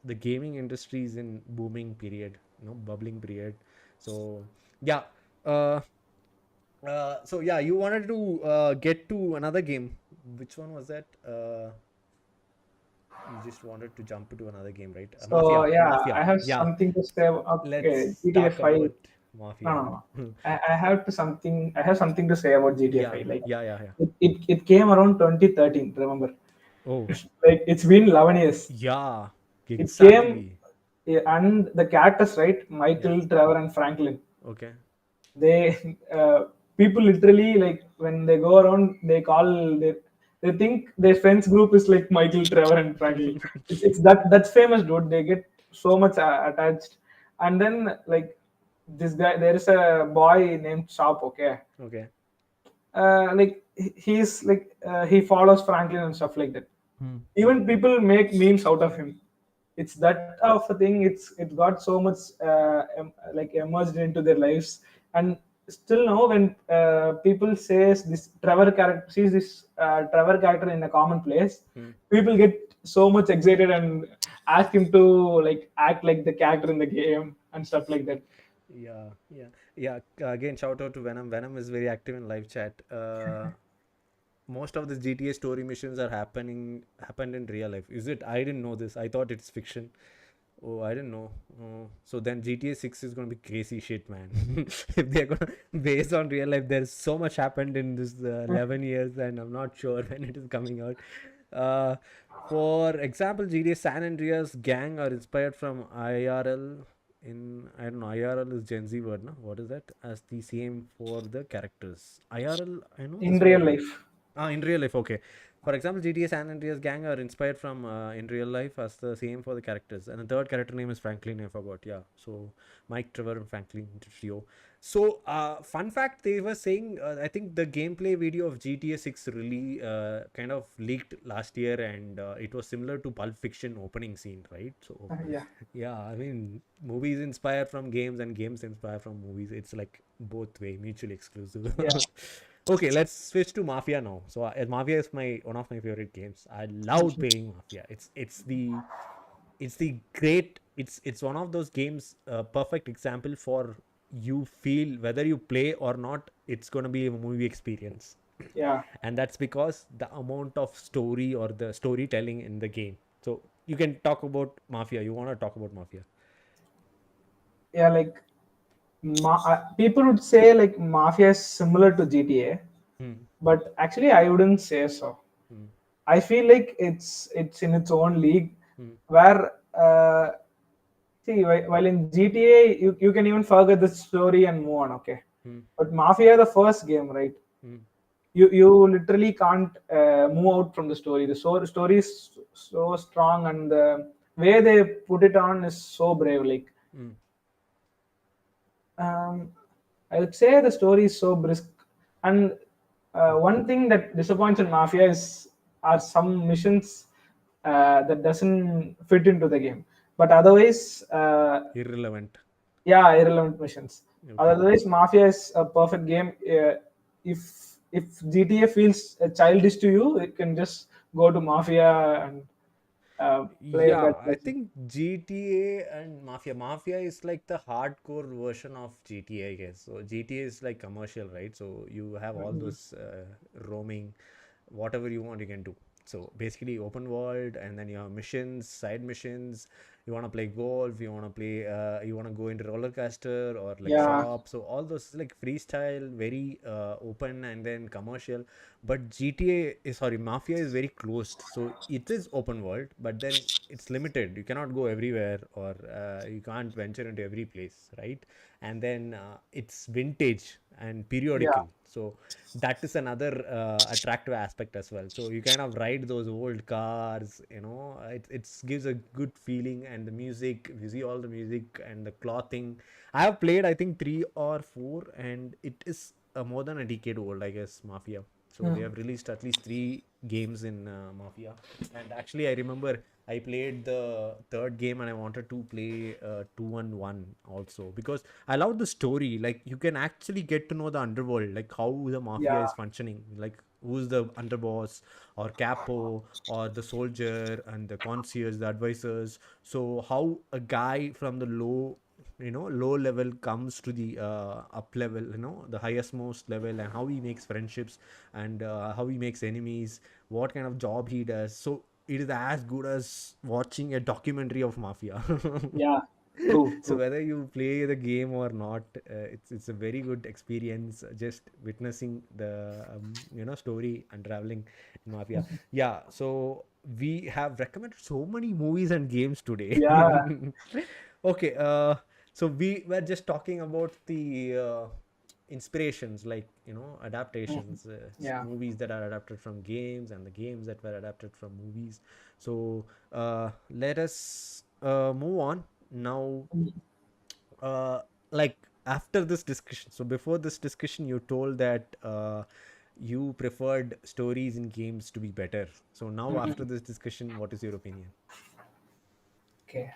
the gaming industry is in booming period, bubbling period. So yeah. Uh, so yeah, you wanted to get to another game. Which one was that? You just wanted to jump to another game, right?
So
Mafia.
yeah,
Mafia.
I have
Yeah.
something to say. Okay,
Let's
GTA
talk
5.
about
No,
Mafia.
no, no. I have something to say about GTA
Yeah.
5. Like
Yeah. Yeah. Yeah.
it came around 2013. Remember,
Oh,
like it's been 11 years.
yeah.
It came,
Exactly.
yeah, and the characters, right?
Yeah.
Michael, Trevor, and Franklin.
Okay.
They people literally, like when they go around, they think their friends group is like Michael, Trevor, and Franklin. It's that's famous, dude. They get so much attached, and then like this guy, there is a boy named Sharp. Okay,
Okay.
like he's like he follows Franklin and stuff like that.
Hmm.
Even people make memes out of him. It's that of a thing. It got so much like emerged into their lives, and still now when people says this Trevor character sees this Trevor character in a common place,
Hmm.
people get so much excited and ask him to like act like the character in the game and stuff like that.
Yeah, yeah, yeah. Again, shout out to Venom. Venom is very active in live chat. Most of the GTA story missions are happened in real life. Is it? I didn't know this. I thought it's fiction. Oh, I didn't know. Oh, so then GTA 6 is gonna be crazy shit, man. If they're gonna based on real life, there's so much happened in this 11 years, and I'm not sure when it is coming out. Uh, for example, GTA San Andreas gang are inspired from IRL. In I don't know, IRL is Gen Z word, no? What is that? As the same for the characters. IRL, I know
In
this
real
word.
life.
In real life, okay. For example, GTA San Andreas gang are inspired from in real life as the same for the characters. And the third character name is Franklin, I forgot. Yeah. So Mike, Trevor, and Franklin trio. So, fun fact, they were saying, I think the gameplay video of GTA 6 really kind of leaked last year, and it was similar to Pulp Fiction opening scene, right? So,
Yeah.
yeah, I mean, movies inspire from games and games inspire from movies. It's like both way, mutually exclusive.
Yeah.
Okay, let's switch to Mafia now. So Mafia is my one of my favorite games. I love playing Mafia. It's the great. It's one of those games. Perfect example for you feel whether you play or not. It's gonna be a movie experience,
Yeah.
and that's because the amount of story or the storytelling in the game. So you can talk about Mafia. You wanna talk about Mafia?
Yeah. Like people would say like Mafia is similar to GTA,
Hmm.
but actually I wouldn't say so.
Hmm.
I feel like it's in its own league
Hmm.
where see while in GTA you can even forget the story and move on, okay.
Hmm.
But Mafia the first game, right?
Hmm.
You literally can't move out from the story. The story is so strong and the way they put it on is so brave. Like
Hmm.
um, I would say the story is so brisk. And one thing that disappoints in Mafia is are some missions that doesn't fit into the game. But otherwise,
Irrelevant.
yeah, irrelevant missions.
Okay.
Otherwise, Mafia is a perfect game. If GTA feels childish to you, you can just go to Mafia and play
Yeah,
that
I
version.
think GTA and Mafia. Mafia is like the hardcore version of GTA, I guess. So GTA is like commercial, right? So you have all
Mhm.
those roaming, whatever you want, you can do. So basically, open world, and then you have missions, side missions. You want to play golf, you want to play, you want to go into roller coaster or like
Yeah,
shop. So all those like freestyle, very open, and then commercial. But GTA is sorry, Mafia is very closed. So it is open world, but then it's limited. You cannot go everywhere, or you can't venture into every place, right? And then it's vintage and
yeah.
periodical. So that is another attractive aspect as well. So you kind of ride those old cars, it gives a good feeling, and the music, you see all the music and the clothing. I have played, I think, three or four, and it is more than a decade old, I guess, Mafia. So they
Hmm.
have released at least three games in Mafia. And actually, I remember I played the third game and I wanted to play 2-1 also, because I love the story. Like, you can actually get to know the underworld, like how the Mafia
Yeah.
is functioning, like who's the underboss or capo or the soldier and the concierge, the advisors. So how a guy from the low level comes to the up level, the highest most level, and how he makes friendships, and how he makes enemies, what kind of job he does. So it is as good as watching a documentary of Mafia.
Yeah. True.
So
True.
whether you play the game or not, it's a very good experience, just witnessing the story unraveling in Mafia. Yeah, so we have recommended so many movies and games today.
Yeah.
Okay, so we were just talking about the inspirations, like
Mhm.
adaptations,
Yeah.
movies that are adapted from games, and the games that were adapted from movies. So let us move on now. uh, like, after this discussion, so before this discussion you told that you preferred stories in games to be better. So now, after
Mhm.
this discussion, what is your opinion?
Okay.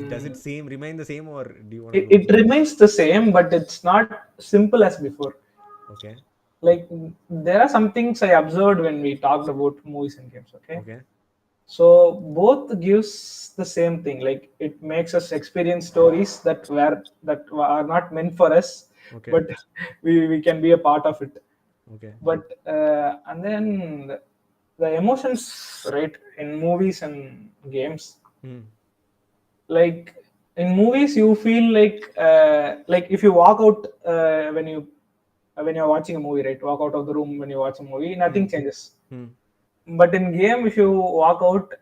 Does it same remain the same, or do you want to
It,
know
it
more?
remains the same, but it's not simple as before.
Okay.
Like there are some things I observed when we talked about movies and games. Okay,
Okay.
so both gives the same thing. Like it makes us experience stories that are not meant for us,
Okay.
but we can be a part of it.
Okay.
But and then the emotions, right, in movies and games,
Hmm.
like in movies you feel like if you walk out when you're watching a movie, right, walk out of the room when you watch a movie,
Hmm.
nothing changes.
Hmm.
But in game, if you walk out,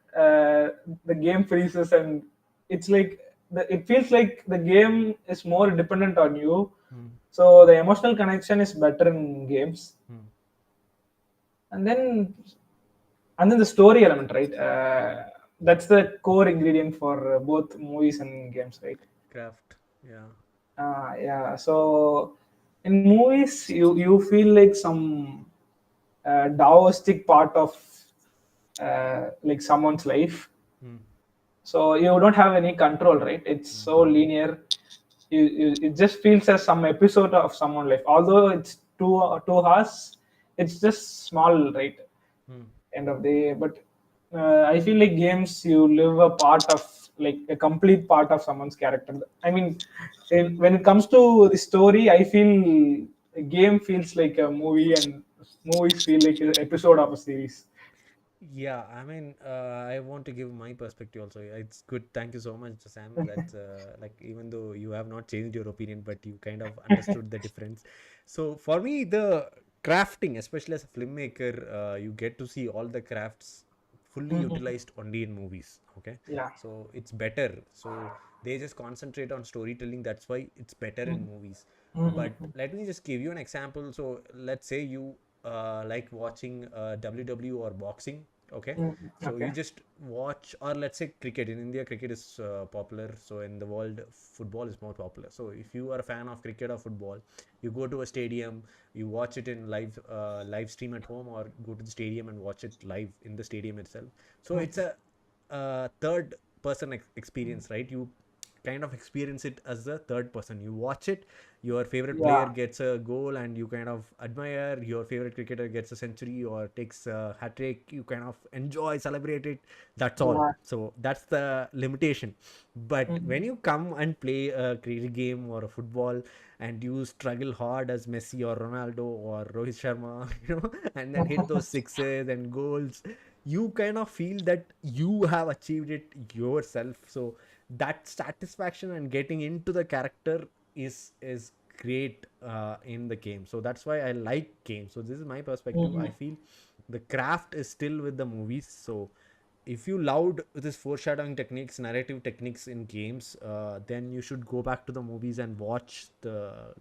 the game freezes, and it's like it feels like the game is more dependent on you.
Hmm.
So the emotional connection is better in games.
Hmm.
And then the story element, right, that's the core ingredient for both movies and games, right?
Craft. Yeah.
Yeah. So in movies, you feel like some Taoistic part of like someone's life.
Hmm.
So you don't have any control, right? It's
Hmm.
so linear. It just feels as some episode of someone life. Although it's 2 hours, it's just small, right?
Hmm.
End of the day. But I feel like games, you live a part of, like a complete part of someone's character. I mean, when it comes to the story, I feel a game feels like a movie, and movies feel like an episode of a series.
Yeah, I mean, I want to give my perspective also. It's good. Thank you so much, Sam. That like even though you have not changed your opinion, but you kind of understood the difference. So for me, the crafting, especially as a filmmaker, you get to see all the crafts fully
Mhm.
utilized only in movies. Okay,
Yeah.
so it's better. So they just concentrate on storytelling. That's why it's better in movies. But
Mhm.
let me just give you an example. So let's say you like watching WW or boxing. Okay,
Mhm.
so you
Okay.
just watch, or let's say cricket. In India, cricket is popular. So in the world, football is more popular. So if you are a fan of cricket or football, you go to a stadium, you watch it in live stream at home, or go to the stadium and watch it live in the stadium itself. So it's a third person experience, right? You kind of experience it as a third person. You watch it, your favorite player
Yeah.
gets a goal, and you kind of admire. Your favorite cricketer gets a century or takes a hat trick, you kind of enjoy, celebrate it. That's all.
Yeah.
So that's the limitation. But when
Mhm.
you come and play a cricket game or a football, and you struggle hard as Messi or Ronaldo or Rohit Sharma, and then hit those sixes and goals, you kind of feel that you have achieved it yourself. So that satisfaction and getting into the character is great in the game. So that's why I like games. So this is my perspective. I
Mhm.
feel the craft is still with the movies. So if you loved this foreshadowing techniques, narrative techniques in games, then you should go back to the movies and watch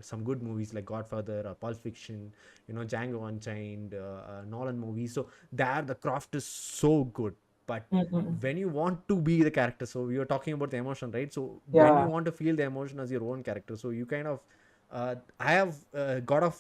some good movies like Godfather, Pulp Fiction, Django Unchained, Nolan movies. So there the craft is so good. But
Mhm.
when you want to be the character, so we were talking about the emotion, right? So when you
Yeah.
want to feel the emotion as your own character, so you kind of I have God of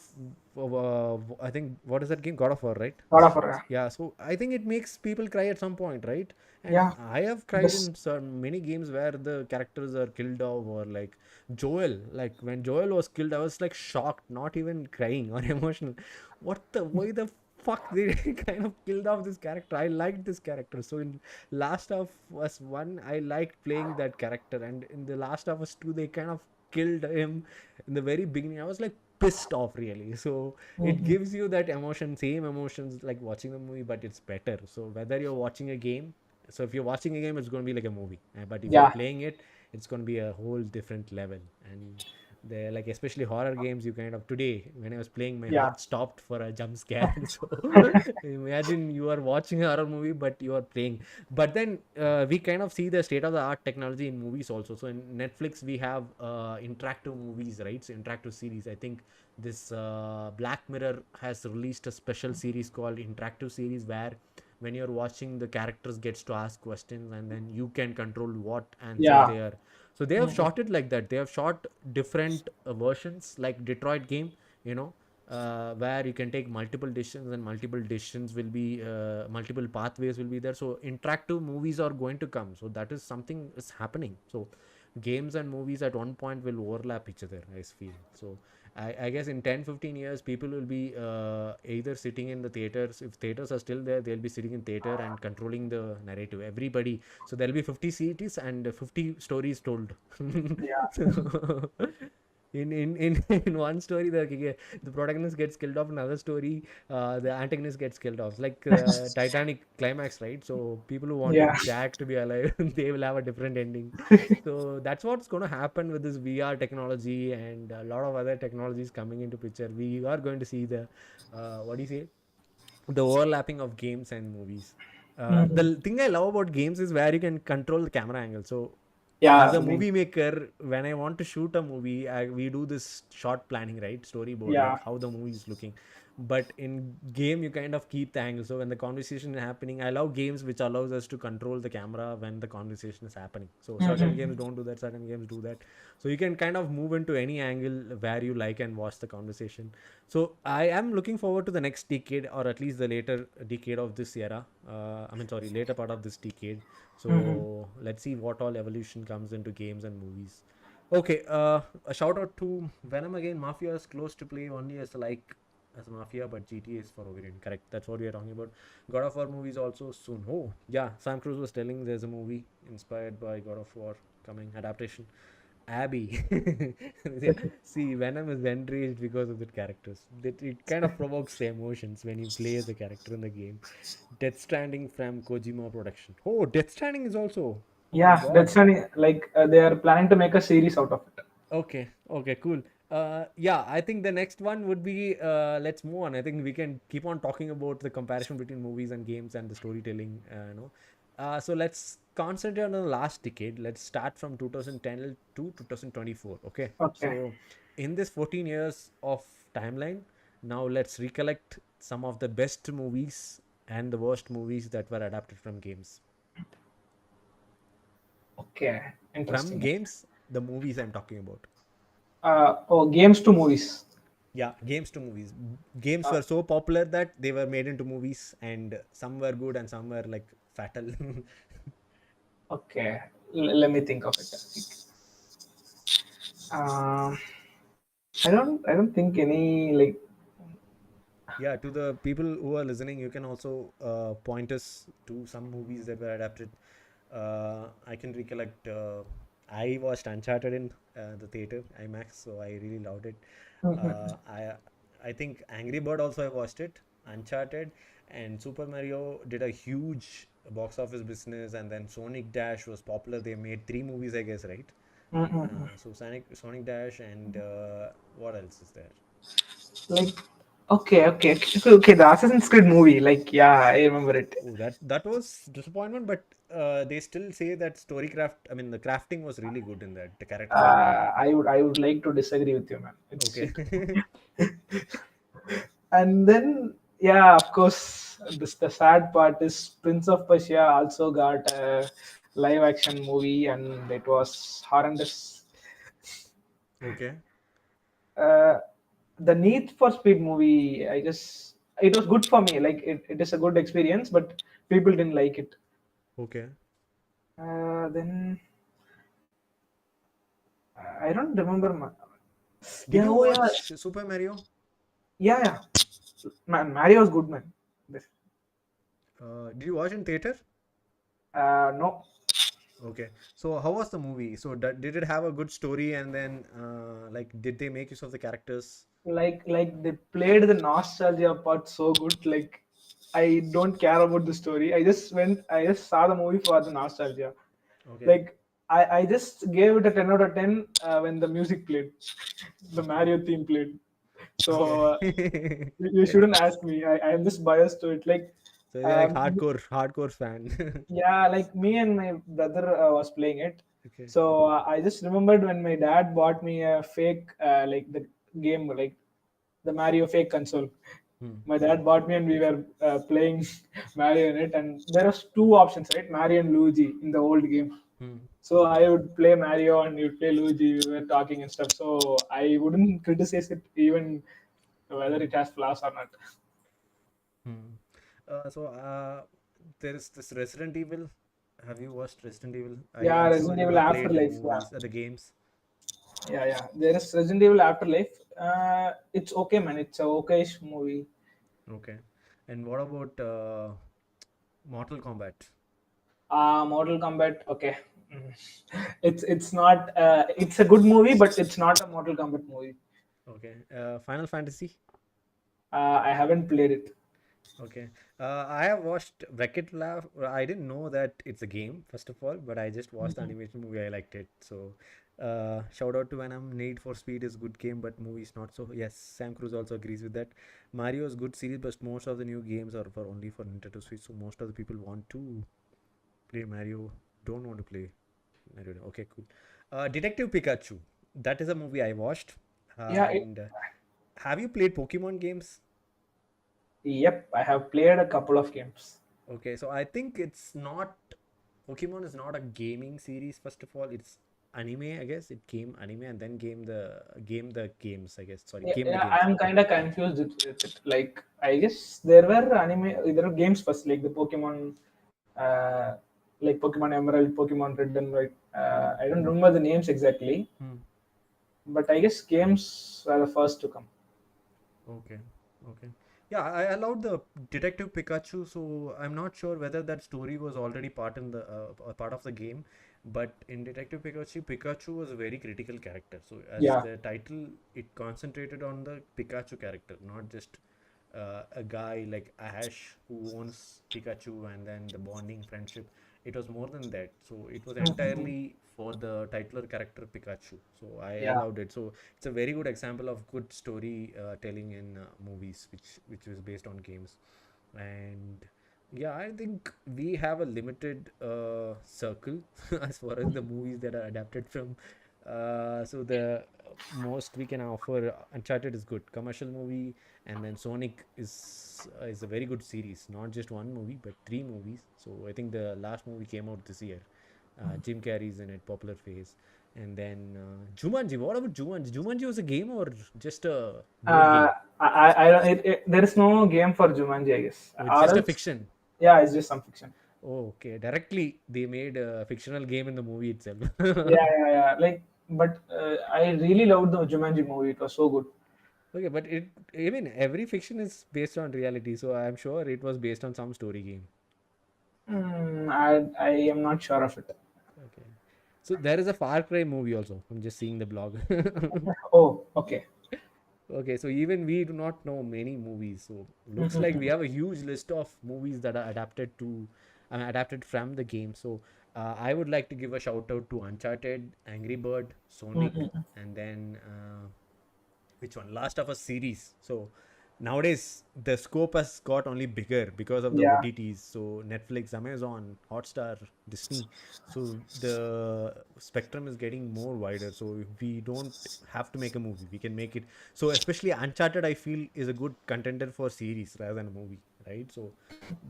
I think, what is that game, God of War, right?
God of War. Yeah.
Yeah, so I think it makes people cry at some point, right? And
Yeah.
I have cried
This.
in some many games where the characters are killed off, or like Joel. Like when Joel was killed, I was like shocked, not even crying or emotional. Why the fuck they kind of killed off this character? I liked this character. So in Last of Us 1, I liked playing that character, and in the Last of Us 2, they kind of killed him in the very beginning. I was like pissed off, really. So it
Mhm.
gives you that emotion, same emotions like watching the movie, but it's better. So whether you're watching a game, so if you're watching a game, it's going to be like a movie. But if you're
Yeah.
playing it, it's going to be a whole different level. And they're like, especially horror games, you kind of, today when I was playing, my
Yeah.
heart stopped for a jump scare. So imagine you are watching a horror movie, but you are playing. But then we kind of see the state of the art technology in movies also. So in Netflix, we have interactive movies, right? So interactive series. I think this Black Mirror has released a special series called interactive series, where when you're watching, the characters gets to ask questions, and then you can control what answers
Yeah.
they are. So they have
Mhm.
shot it like that. They have shot different versions, like Detroit game, you know where you can take multiple decisions, and multiple decisions will be multiple pathways will be there. So interactive movies are going to come, so that is something is happening. So games and movies at one point will overlap each other, I feel. So I guess in 10-15 years people will be either sitting in the theaters. If theaters are still there, they'll be sitting in theater and controlling the narrative, everybody. So there'll be 50 cities and 50 stories told.
Yeah.
So, in one story, the protagonist gets killed off. Another story, the antagonist gets killed off. Like Titanic climax, right? So people who
Yeah.
wanted Jack to be alive, they will have a different ending. So that's what's going to happen with this VR technology and a lot of other technologies coming into picture. We are going to see the what do you say, the overlapping of games and movies.
Mhm.
The thing I love about games is where you can control the camera angle. So as
Yeah.
a movie maker, when I want to shoot a movie, we do this short planning, right? Storyboard,
Yeah.
like how the movie is looking. But in game, you kind of keep the angle. So when the conversation is happening, I love games which allows us to control the camera when the conversation is happening. So certain
Mhm.
games don't do that. Certain games do that. So you can kind of move into any angle where you like and watch the conversation. So I am looking forward to the next decade, or at least the later decade of this era. I mean, sorry, later part of this decade.
Mhm.
So let's see what all evolution comes into games and movies. Okay, a shout out to Venom again. Mafia is close to play only as Mafia, but GTA is for Wolverine. Correct. That's what we are talking about. God of War movies also soon. Oh, yeah. Sam Cruz was telling there's a movie inspired by God of War coming adaptation. Abby. See, Venom is enraged because of the characters. It kind of provokes the emotions when you play the character in the game. Death Stranding from Kojima Production. Oh, Death Stranding is also. Oh my
Yeah. That's
god.
funny. Like they are planning to make a series out of it.
Okay, okay, cool. Yeah, I think the next one would be let's move on. I think we can keep on talking about the comparison between movies and games and the storytelling. So let's concentrate on the last decade. Let's start from 2010 to 2024. Okay,
Okay.
so in this 14 years of timeline, now let's recollect some of the best movies and the worst movies that were adapted from games.
Okay.
From
Interesting.
games, the movies I'm talking about.
Oh, games to movies.
Yeah, games to movies. Games
Uh,
were so popular that they were made into movies, and some were good and some were like fatal.
okay. Let me think of it. Um, I don't think any like.
Yeah, to the people who are listening, you can also point us to some movies that were adapted. I can recollect. I watched Uncharted in the theater IMAX, so I really loved it.
Mhm.
Uh, I I think Angry Bird also I watched it. Uncharted and Super Mario did a huge box office business, and then Sonic Dash was popular. They made three movies, I guess, right?
Mhm.
So Sonic Dash, and what else is there?
Like, okay. The Assassin's Creed movie. Like, yeah, I remember it.
Oh, that was disappointment, but they still say that storycraft. I mean, the crafting was really good in that. The characters were really good.
I would like to disagree with you, man.
Okay.
And then yeah, of course, the sad part is Prince of Persia also got a live action movie, and it was horrendous.
Okay.
Uh, the Need for Speed movie, I guess it was good for me. Like it is a good experience, but people didn't like it.
Okay.
Then I don't remember.
Did
Yeah,
you
oh yeah,
watch Super Mario?
yeah. Man, Mario was good, man.
Did you watch in theater?
No,
Okay. So how was the movie? So did it have a good story, and then like did they make use of the characters?
like they played the nostalgia part so good. Like I don't care about the story. I just saw the movie for the nostalgia.
Okay.
Like I just gave it a 10 out of 10 when the music played, the
Okay.
Mario theme played. So
Okay.
you shouldn't ask me. I am just biased to it. Like
So you're like
um,
hardcore fan.
yeah, like me and my brother was playing it.
Okay.
So I just remembered when my dad bought me a fake like the game, like the Mario fake console.
Hmm.
My dad bought me, and we were playing Mario in it. And there was two options, right? Mario and Luigi in the old game.
Hmm.
So I would play Mario and you'd play Luigi. We were talking and stuff. So I wouldn't criticize it even. whether it has flaws or not.
Hmm. So there is this Resident Evil. Have you watched Resident Evil?
Yeah,
I'm sure
Resident
you
Evil
have played the
Afterlife. Yeah,
movies, the games.
yeah. There is Resident Evil Afterlife. It's okay, man. It's a okayish movie.
Okay. And what about Mortal Kombat?
Mortal Kombat. Okay. Mm. It's not. It's a good movie, but it's not a Mortal Kombat movie.
Okay. Final Fantasy.
I haven't played it.
Okay. I have watched Wreck-It Laugh. I didn't know that it's a game, first of all, but I just watched the animation movie. I liked it. So, shout out to Venom. Need for Speed is good game, but movie is not so. Yes, Sam Cruz also agrees with that. Mario is good series, but most of the new games are for only for Nintendo Switch. So most of the people want to play Mario, don't want to play Mario. Okay, cool. Detective Pikachu. That is a movie I watched.
Yeah.
And have you played Pokemon games?
Yep. I have played a couple of games.
Okay, so I think it's not Pokemon is not a gaming series. First of all, it's anime. I guess it came anime and then game the games. I guess sorry,
Yeah,
game the
yeah,
games.
I'm kind of confused with it. Like, I guess there were games first, like the Pokemon, uh, like Pokemon Emerald, Pokemon Red and White. I don't remember the names exactly,
Hmm.
but I guess games were the first to come.
Okay, okay. Yeah, I allowed the Detective Pikachu, so I'm not sure whether that story was already part in the a part of the game. But in Detective Pikachu, Pikachu was a very critical character. So as
Yeah.
the title, it concentrated on the Pikachu character, not just a guy like Ash who owns Pikachu and then the bonding friendship. It was more than that. So it was
Mhm.
entirely for the titular character Pikachu. So I
Yeah.
allowed it. So it's a very good example of good story telling in movies, which was based on games. And yeah, I think we have a limited circle as far as the movies that are adapted from. So the most we can offer, Uncharted is good commercial movie, and then Sonic is a very good series. Not just one movie, but three movies. So I think the last movie came out this year. Jim Carrey's in it, popular face. And then Jumanji. What about Jumanji? Jumanji was a game or just a board
Uh,
game?
there is no game for Jumanji, I guess.
Oh, it's
Or
just a
else,
fiction.
yeah, it's just some fiction.
Oh, okay. Directly, they made a fictional game in the movie itself.
Yeah. Like, but I really loved the Jumanji movie. It was so good.
Okay, but I mean, every fiction is based on reality, so I'm sure it was based on some story game.
I am not sure of it.
Okay. So there is a Far Cry movie also. I'm just seeing the blog.
Oh, okay.
Okay, so even we do not know many movies. So looks like we have a huge list of movies that are adapted from the game. So I would like to give a shout out to Uncharted, Angry Bird, Sonic, and then which one? Last of Us series. So nowadays the scope has got only bigger because of the
Yeah.
OTTs. So Netflix, Amazon, Hotstar, Disney. So the spectrum is getting more wider. So we don't have to make a movie. We can make it. So especially Uncharted, I feel is a good contender for series rather than a movie, right? So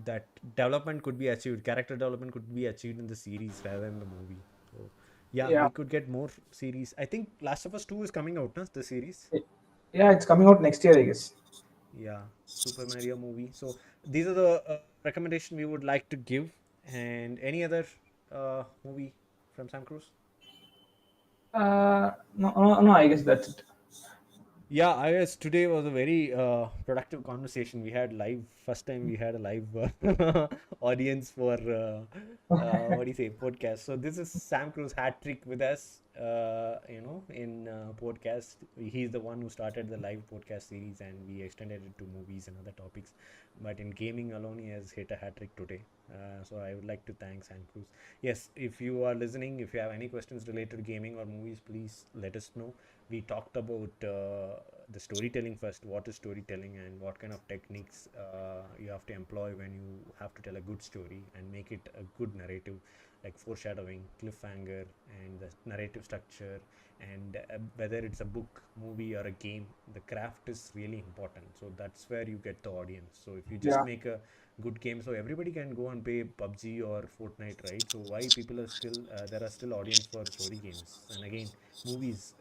that development could be achieved. Character development could be achieved in the series rather than the movie. So yeah,
Yeah.
we could get more series. I think Last of Us 2 is coming out, the series.
Yeah, it's coming out next year, I guess.
Yeah, Super Mario movie. So these are the recommendation we would like to give. And any other movie from Sam Cruise?
No, I guess that's it.
Yeah, I guess today was a very productive conversation. We had live, first time we had a live audience for what do you say, podcast. So this is Sam Cruz hat trick with us, in podcast. He's the one who started the live podcast series, and we extended it to movies and other topics. But in gaming alone, he has hit a hat trick today. So I would like to thank Sam Cruz. Yes, if you are listening, if you have any questions related to gaming or movies, please let us know. We talked about the storytelling first. What is storytelling and what kind of techniques you have to employ when you have to tell a good story and make it a good narrative, like foreshadowing, cliffhanger, and the narrative structure, and whether it's a book, movie, or a game. The craft is really important. So that's where you get the audience. So if you just
Yeah.
make a good games, so everybody can go and play PUBG or Fortnite, right? So why people are still there are still audience for story games. And again, movies,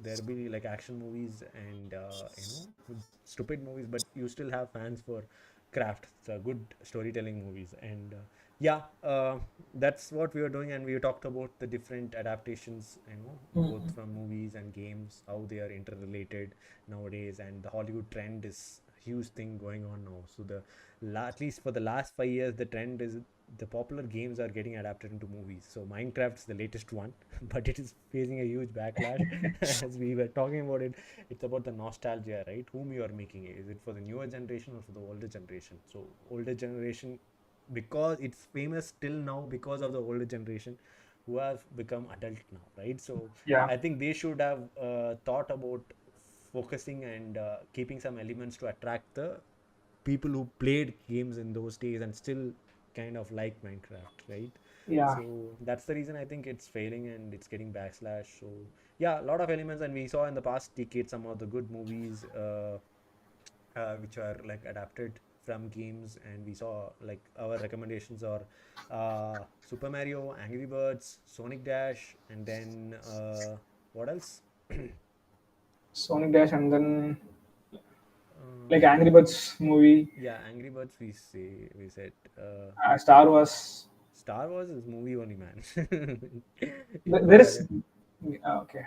there'll be like action movies and stupid movies, but you still have fans for craft, so good storytelling movies. And yeah, that's what we were doing, and we talked about the different adaptations, both
Mhm.
from movies and games, how they are interrelated nowadays. And the Hollywood trend is a huge thing going on now. So at least for the last 5 years, the trend is the popular games are getting adapted into movies. So Minecraft's the latest one, but it is facing a huge backlash. As we were talking about it, it's about the nostalgia, right? Whom you are making it. Is it for the newer generation or for the older generation? So older generation, because it's famous till now because of the older generation who have become adult now, right? So
Yeah,
I think they should have thought about focusing and keeping some elements to attract the people who played games in those days and still kind of like Minecraft, right?
yeah,
So that's the reason I think it's failing and it's getting backslash. So yeah, a lot of elements, and we saw in the past decade some of the good movies which are like adapted from games, and we saw like our recommendations are Super Mario, Angry Birds, Sonic Dash, and then what else?
Sonic Dash, and then like
uh,
Angry Birds movie,
yeah, Angry Birds. We said
Star Wars.
Star Wars is movie only, man.
There
Go
is
ahead.
okay.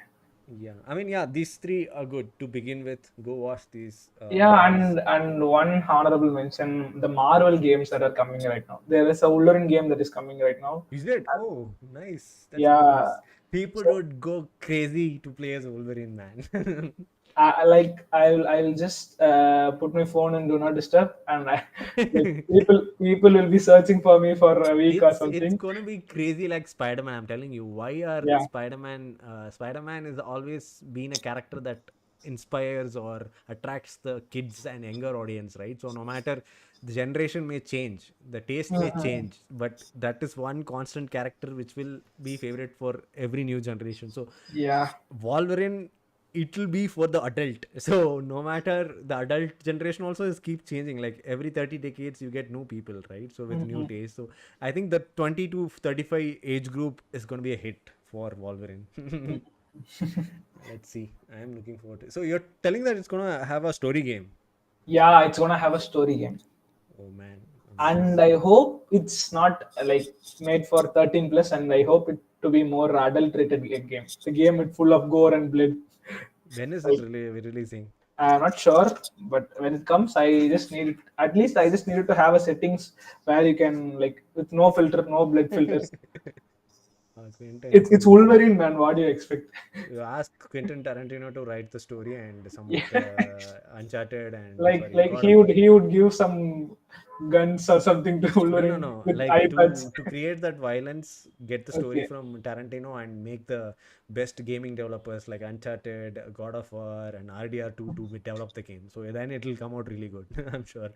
Yeah, I mean, yeah, these three are good to begin with. Go watch these
Yeah,
movies.
and one honorable mention: the Marvel games that are coming right now. There is a Wolverine game that is coming right now.
Is it? Oh, nice. That's good
Yeah,
news. People
so
would go crazy to play as Wolverine, man.
I'll just put my phone in do not disturb, and like people will be searching for me for a week or
It's
something.
gonna be crazy like Spider-Man. I'm telling you. Why are
Yeah.
Spider-Man is always been a character that inspires or attracts the kids and younger audience, right? So no matter the generation may change, the taste may
Mhm.
change, but that is one constant character which will be favorite for every new generation. So
Yeah.
Wolverine, it will be for the adult. So no matter the adult generation also is keep changing. Like every 30 decades you get new people, right? So with new
Mhm.
taste. So I think the 20 to 35 age group is going to be a hit for Wolverine. Let's see. I am looking forward to it. So you're telling that it's going to have a story game.
Yeah, it's gonna have a story game,
Oh man,
and
nice.
I hope it's not like made for 13 plus, and I hope it to be more adult rated game. The game is full of gore and blood.
When is it
Like,
really releasing?
I'm not sure, but when it comes, I just need it. At least I just needed to have a settings where you can like with no filter, no blood filters.
Quentin,
It's Wolverine, man. What do you expect?
you ask Quentin Tarantino to write the story and some of
Yeah.
the Uncharted and
like
sorry,
like
God of
he would give some guns or something to
no,
Wolverine
no.
with
Like
iPads.
to create that violence, get the story
Okay.
from Tarantino and make the best gaming developers like Uncharted, God of War, and RDR2 to develop the game. So then it'll come out really good. I'm sure.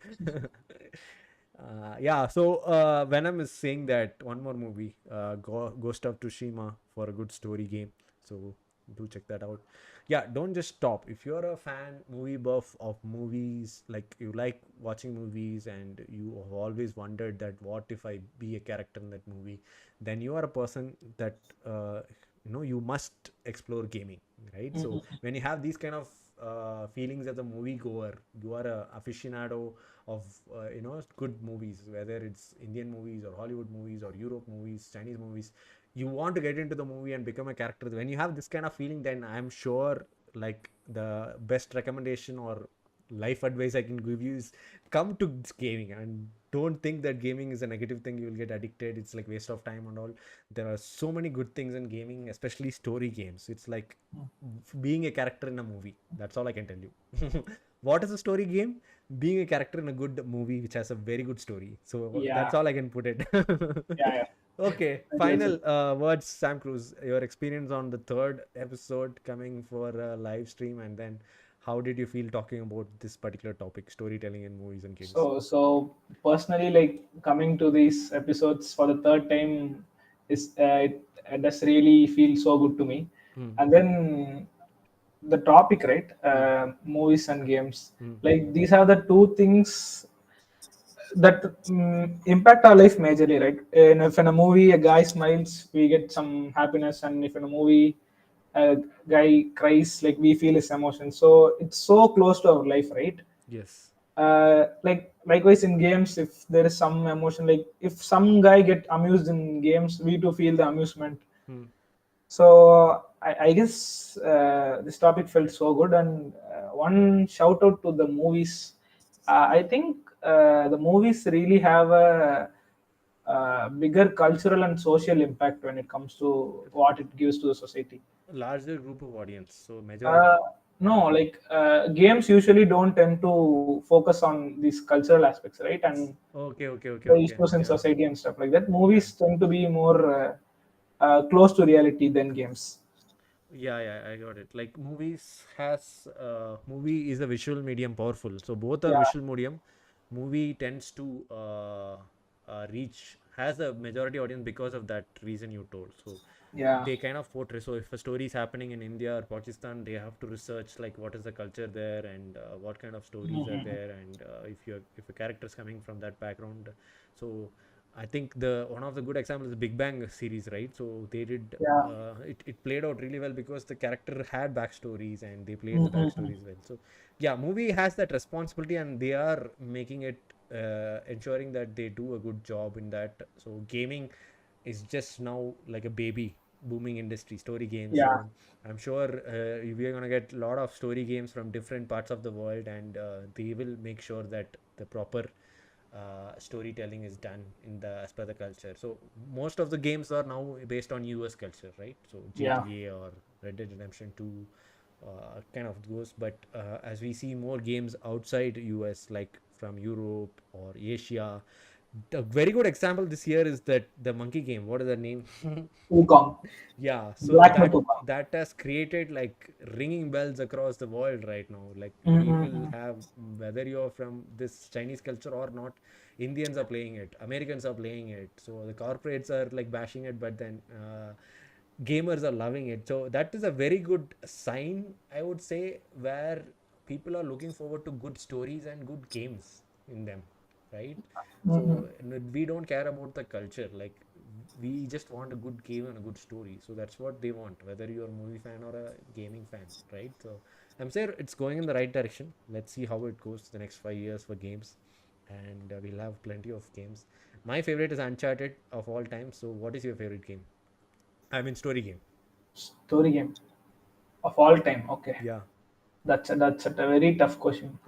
Yeah. So Venom is saying that one more movie, Ghost of Tsushima, for a good story game. So do check that out. Yeah, don't just stop. If you're a fan, movie buff of movies, like you like watching movies and you have always wondered that what if I be a character in that movie, then you are a person that you must explore gaming, right? So
Mhm.
when you have these kind of feelings as a movie goer, you are a aficionado of good movies, whether it's Indian movies or Hollywood movies or Europe movies, Chinese movies. You want to get into the movie and become a character. When you have this kind of feeling, then I'm sure like the best recommendation or life advice I can give you is come to gaming, and don't think that gaming is a negative thing. You will get addicted. It's like waste of time and all. There are so many good things in gaming, especially story games. It's like being a character in a movie. That's all I can tell you. What is a story game? Being a character in a good movie which has a very good story. So
Yeah.
that's all I can put it.
Yeah. Yeah.
Okay,
Very well said.
final words, Sam Cruz. Your experience on the third episode coming for a live stream, and then how did you feel talking about this particular topic, storytelling in movies and games?
So personally, like coming to these episodes for the third time is it does really feel so good to me.
Hmm.
And then the topic, right?
Hmm.
Movies and games.
Hmm.
Like these are the two things that impact our life majorly, right? And if in a movie a guy smiles, we get some happiness, and if in a movie a guy cries, like we feel his emotion. So it's so close to our life, right?
Yes.
Like likewise in games, if there is some emotion, like if some guy get amused in games, we too feel the amusement.
Hmm.
So I guess this topic felt so good, and one shout out to the movies. I think the movies really have a bigger cultural and social impact when it comes to what it gives to the society.
Larger group of audience, so
Uh,
majority.
no, like games usually don't tend to focus on these cultural aspects, right? And
Okay, okay, okay,
the
okay.
issues in
Yeah,
society and stuff like that.
yeah.
Movies tend to be more close to reality than games.
Yeah, yeah, I got it. Like movies has movie is a visual medium powerful. So both are
Yeah,
visual medium. Movie tends to reach has a majority audience because of that reason you told. So
yeah.
they kind of portray. So if a story is happening in India or Pakistan, they have to research like what is the culture there and what kind of stories are
Mhm.
there, and if a character is coming from that background. So I think the one of the good examples is Big Bang series, right? So they did
Yeah.
it played out really well because the character had backstories and they played the
Mhm.
backstories well. So yeah, movie has that responsibility and they are making it ensuring that they do a good job in that. So gaming is just now like a baby booming industry, story games.
Yeah.
So I'm sure we are going to get a lot of story games from different parts of the world, and they will make sure that the proper storytelling is done in the as per the culture. So most of the games are now based on US culture, right? So
Yeah.
GTA or Red Dead Redemption 2 kind of goes, but as we see more games outside US, like from Europe or Asia, a very good example this year is that the monkey game, what is the name?
Wukong.
Yeah, so
Black Myth
that
Wukong.
that has created like ringing bells across the world right now. Like people
Mm-hmm.
have, whether you're from this Chinese culture or not, Indians are playing it, Americans are playing it. So the corporates are like bashing it, but then gamers are loving it. So that is a very good sign, I would say, where people are looking forward to good stories and good games in them, right?
Mm-hmm.
So we don't care about the culture. Like we just want a good game and a good story. So that's what they want, whether you're a movie fan or a gaming fan, right? So I'm sure it's going in the right direction. Let's see how it goes the next 5 years for games, and we'll have plenty of games. My favorite is Uncharted of all time. So what is your favorite game? I mean, story game.
Story game of all time. Okay,
Yeah.
that's a very tough question.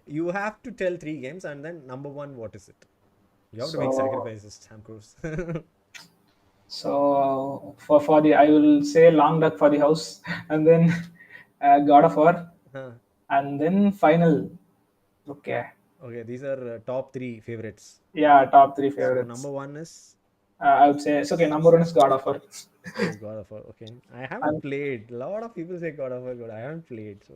You have to tell three games, and then number one, what is it? You have to make
So
sacrifices, Sam Cruise.
for the I will say Long Duck for the House, and then God of War,
Huh.
and then Final. Okay,
Okay, these are top three favorites.
yeah, top three
So
favorites.
number one is,
I would say it's okay. Number one is God of War.
oh, God of War. Okay, I haven't
And
played. A lot of people say God of War good. I haven't played. So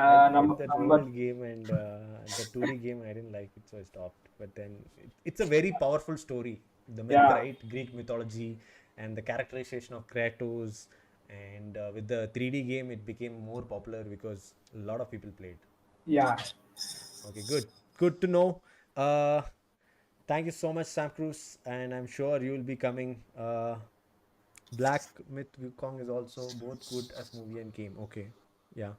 I played that
number
old game, and the 2D game. I didn't like it, so I stopped. But then it's a very powerful story. The myth,
yeah,
right? Greek mythology and the characterization of Kratos. And with the 3D game, it became more popular because a lot of people played.
yeah,
Okay, good. Good to know. Uh, Thank you so much, Sam Cruz, and I'm sure you will be coming. Black Myth Wukong is also both good as movie and game. Okay, yeah.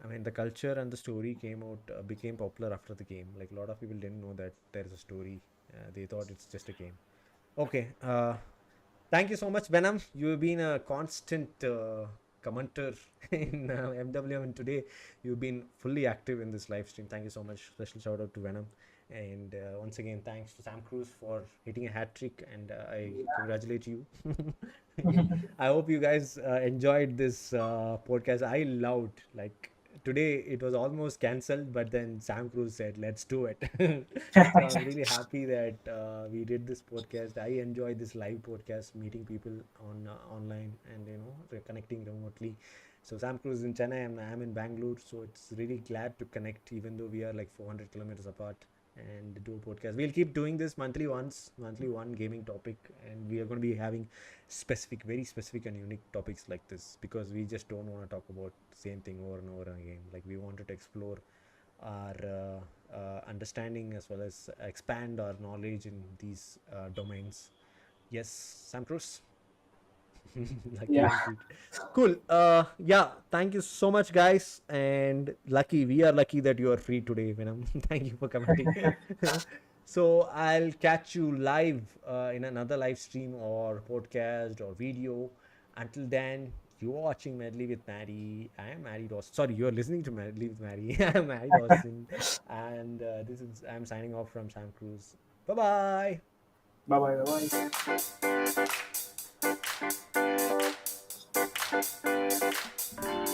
I mean, the culture and the story came out, became popular after the game. Like a lot of people didn't know that there is a story. They thought it's just a game. Okay. Thank you so much, Venom. You've been a constant commenter in MWM, and today you've been fully active in this live stream. Thank you so much. Special shout out to Venom. And once again, thanks to Sam Cruz for hitting a hat trick, and I congratulate you. I hope you guys enjoyed this podcast. I loved, like, today it was almost cancelled, but then Sam Cruz said, "Let's do it." So I'm really happy that we did this podcast. I enjoy this live podcast, meeting people on online, and connecting remotely. So Sam Cruz is in Chennai, and I'm in Bangalore. So it's really glad to connect, even though we are like 400 kilometers apart, and do a podcast. We'll keep doing this monthly one gaming topic, and we are going to be having specific, very specific and unique topics like this, because we just don't want to talk about the same thing over and over again. Like we wanted to explore our understanding as well as expand our knowledge in these domains. Yes, Sam Cruz. Lucky
Yeah.
unmute. Cool. Yeah. Thank you so much, guys. And lucky, we are lucky that you are free today, Venom. Thank you for commenting. So I'll catch you live in another live stream or podcast or video. Until then, you're watching Medley with MaddiE. I am Maddie Dawson. Sorry, you're listening to Medley with MaddiE. I'm Maddie Dawson, and I'm signing off from Sam Cruz. Bye bye.
Bye bye. Bye bye.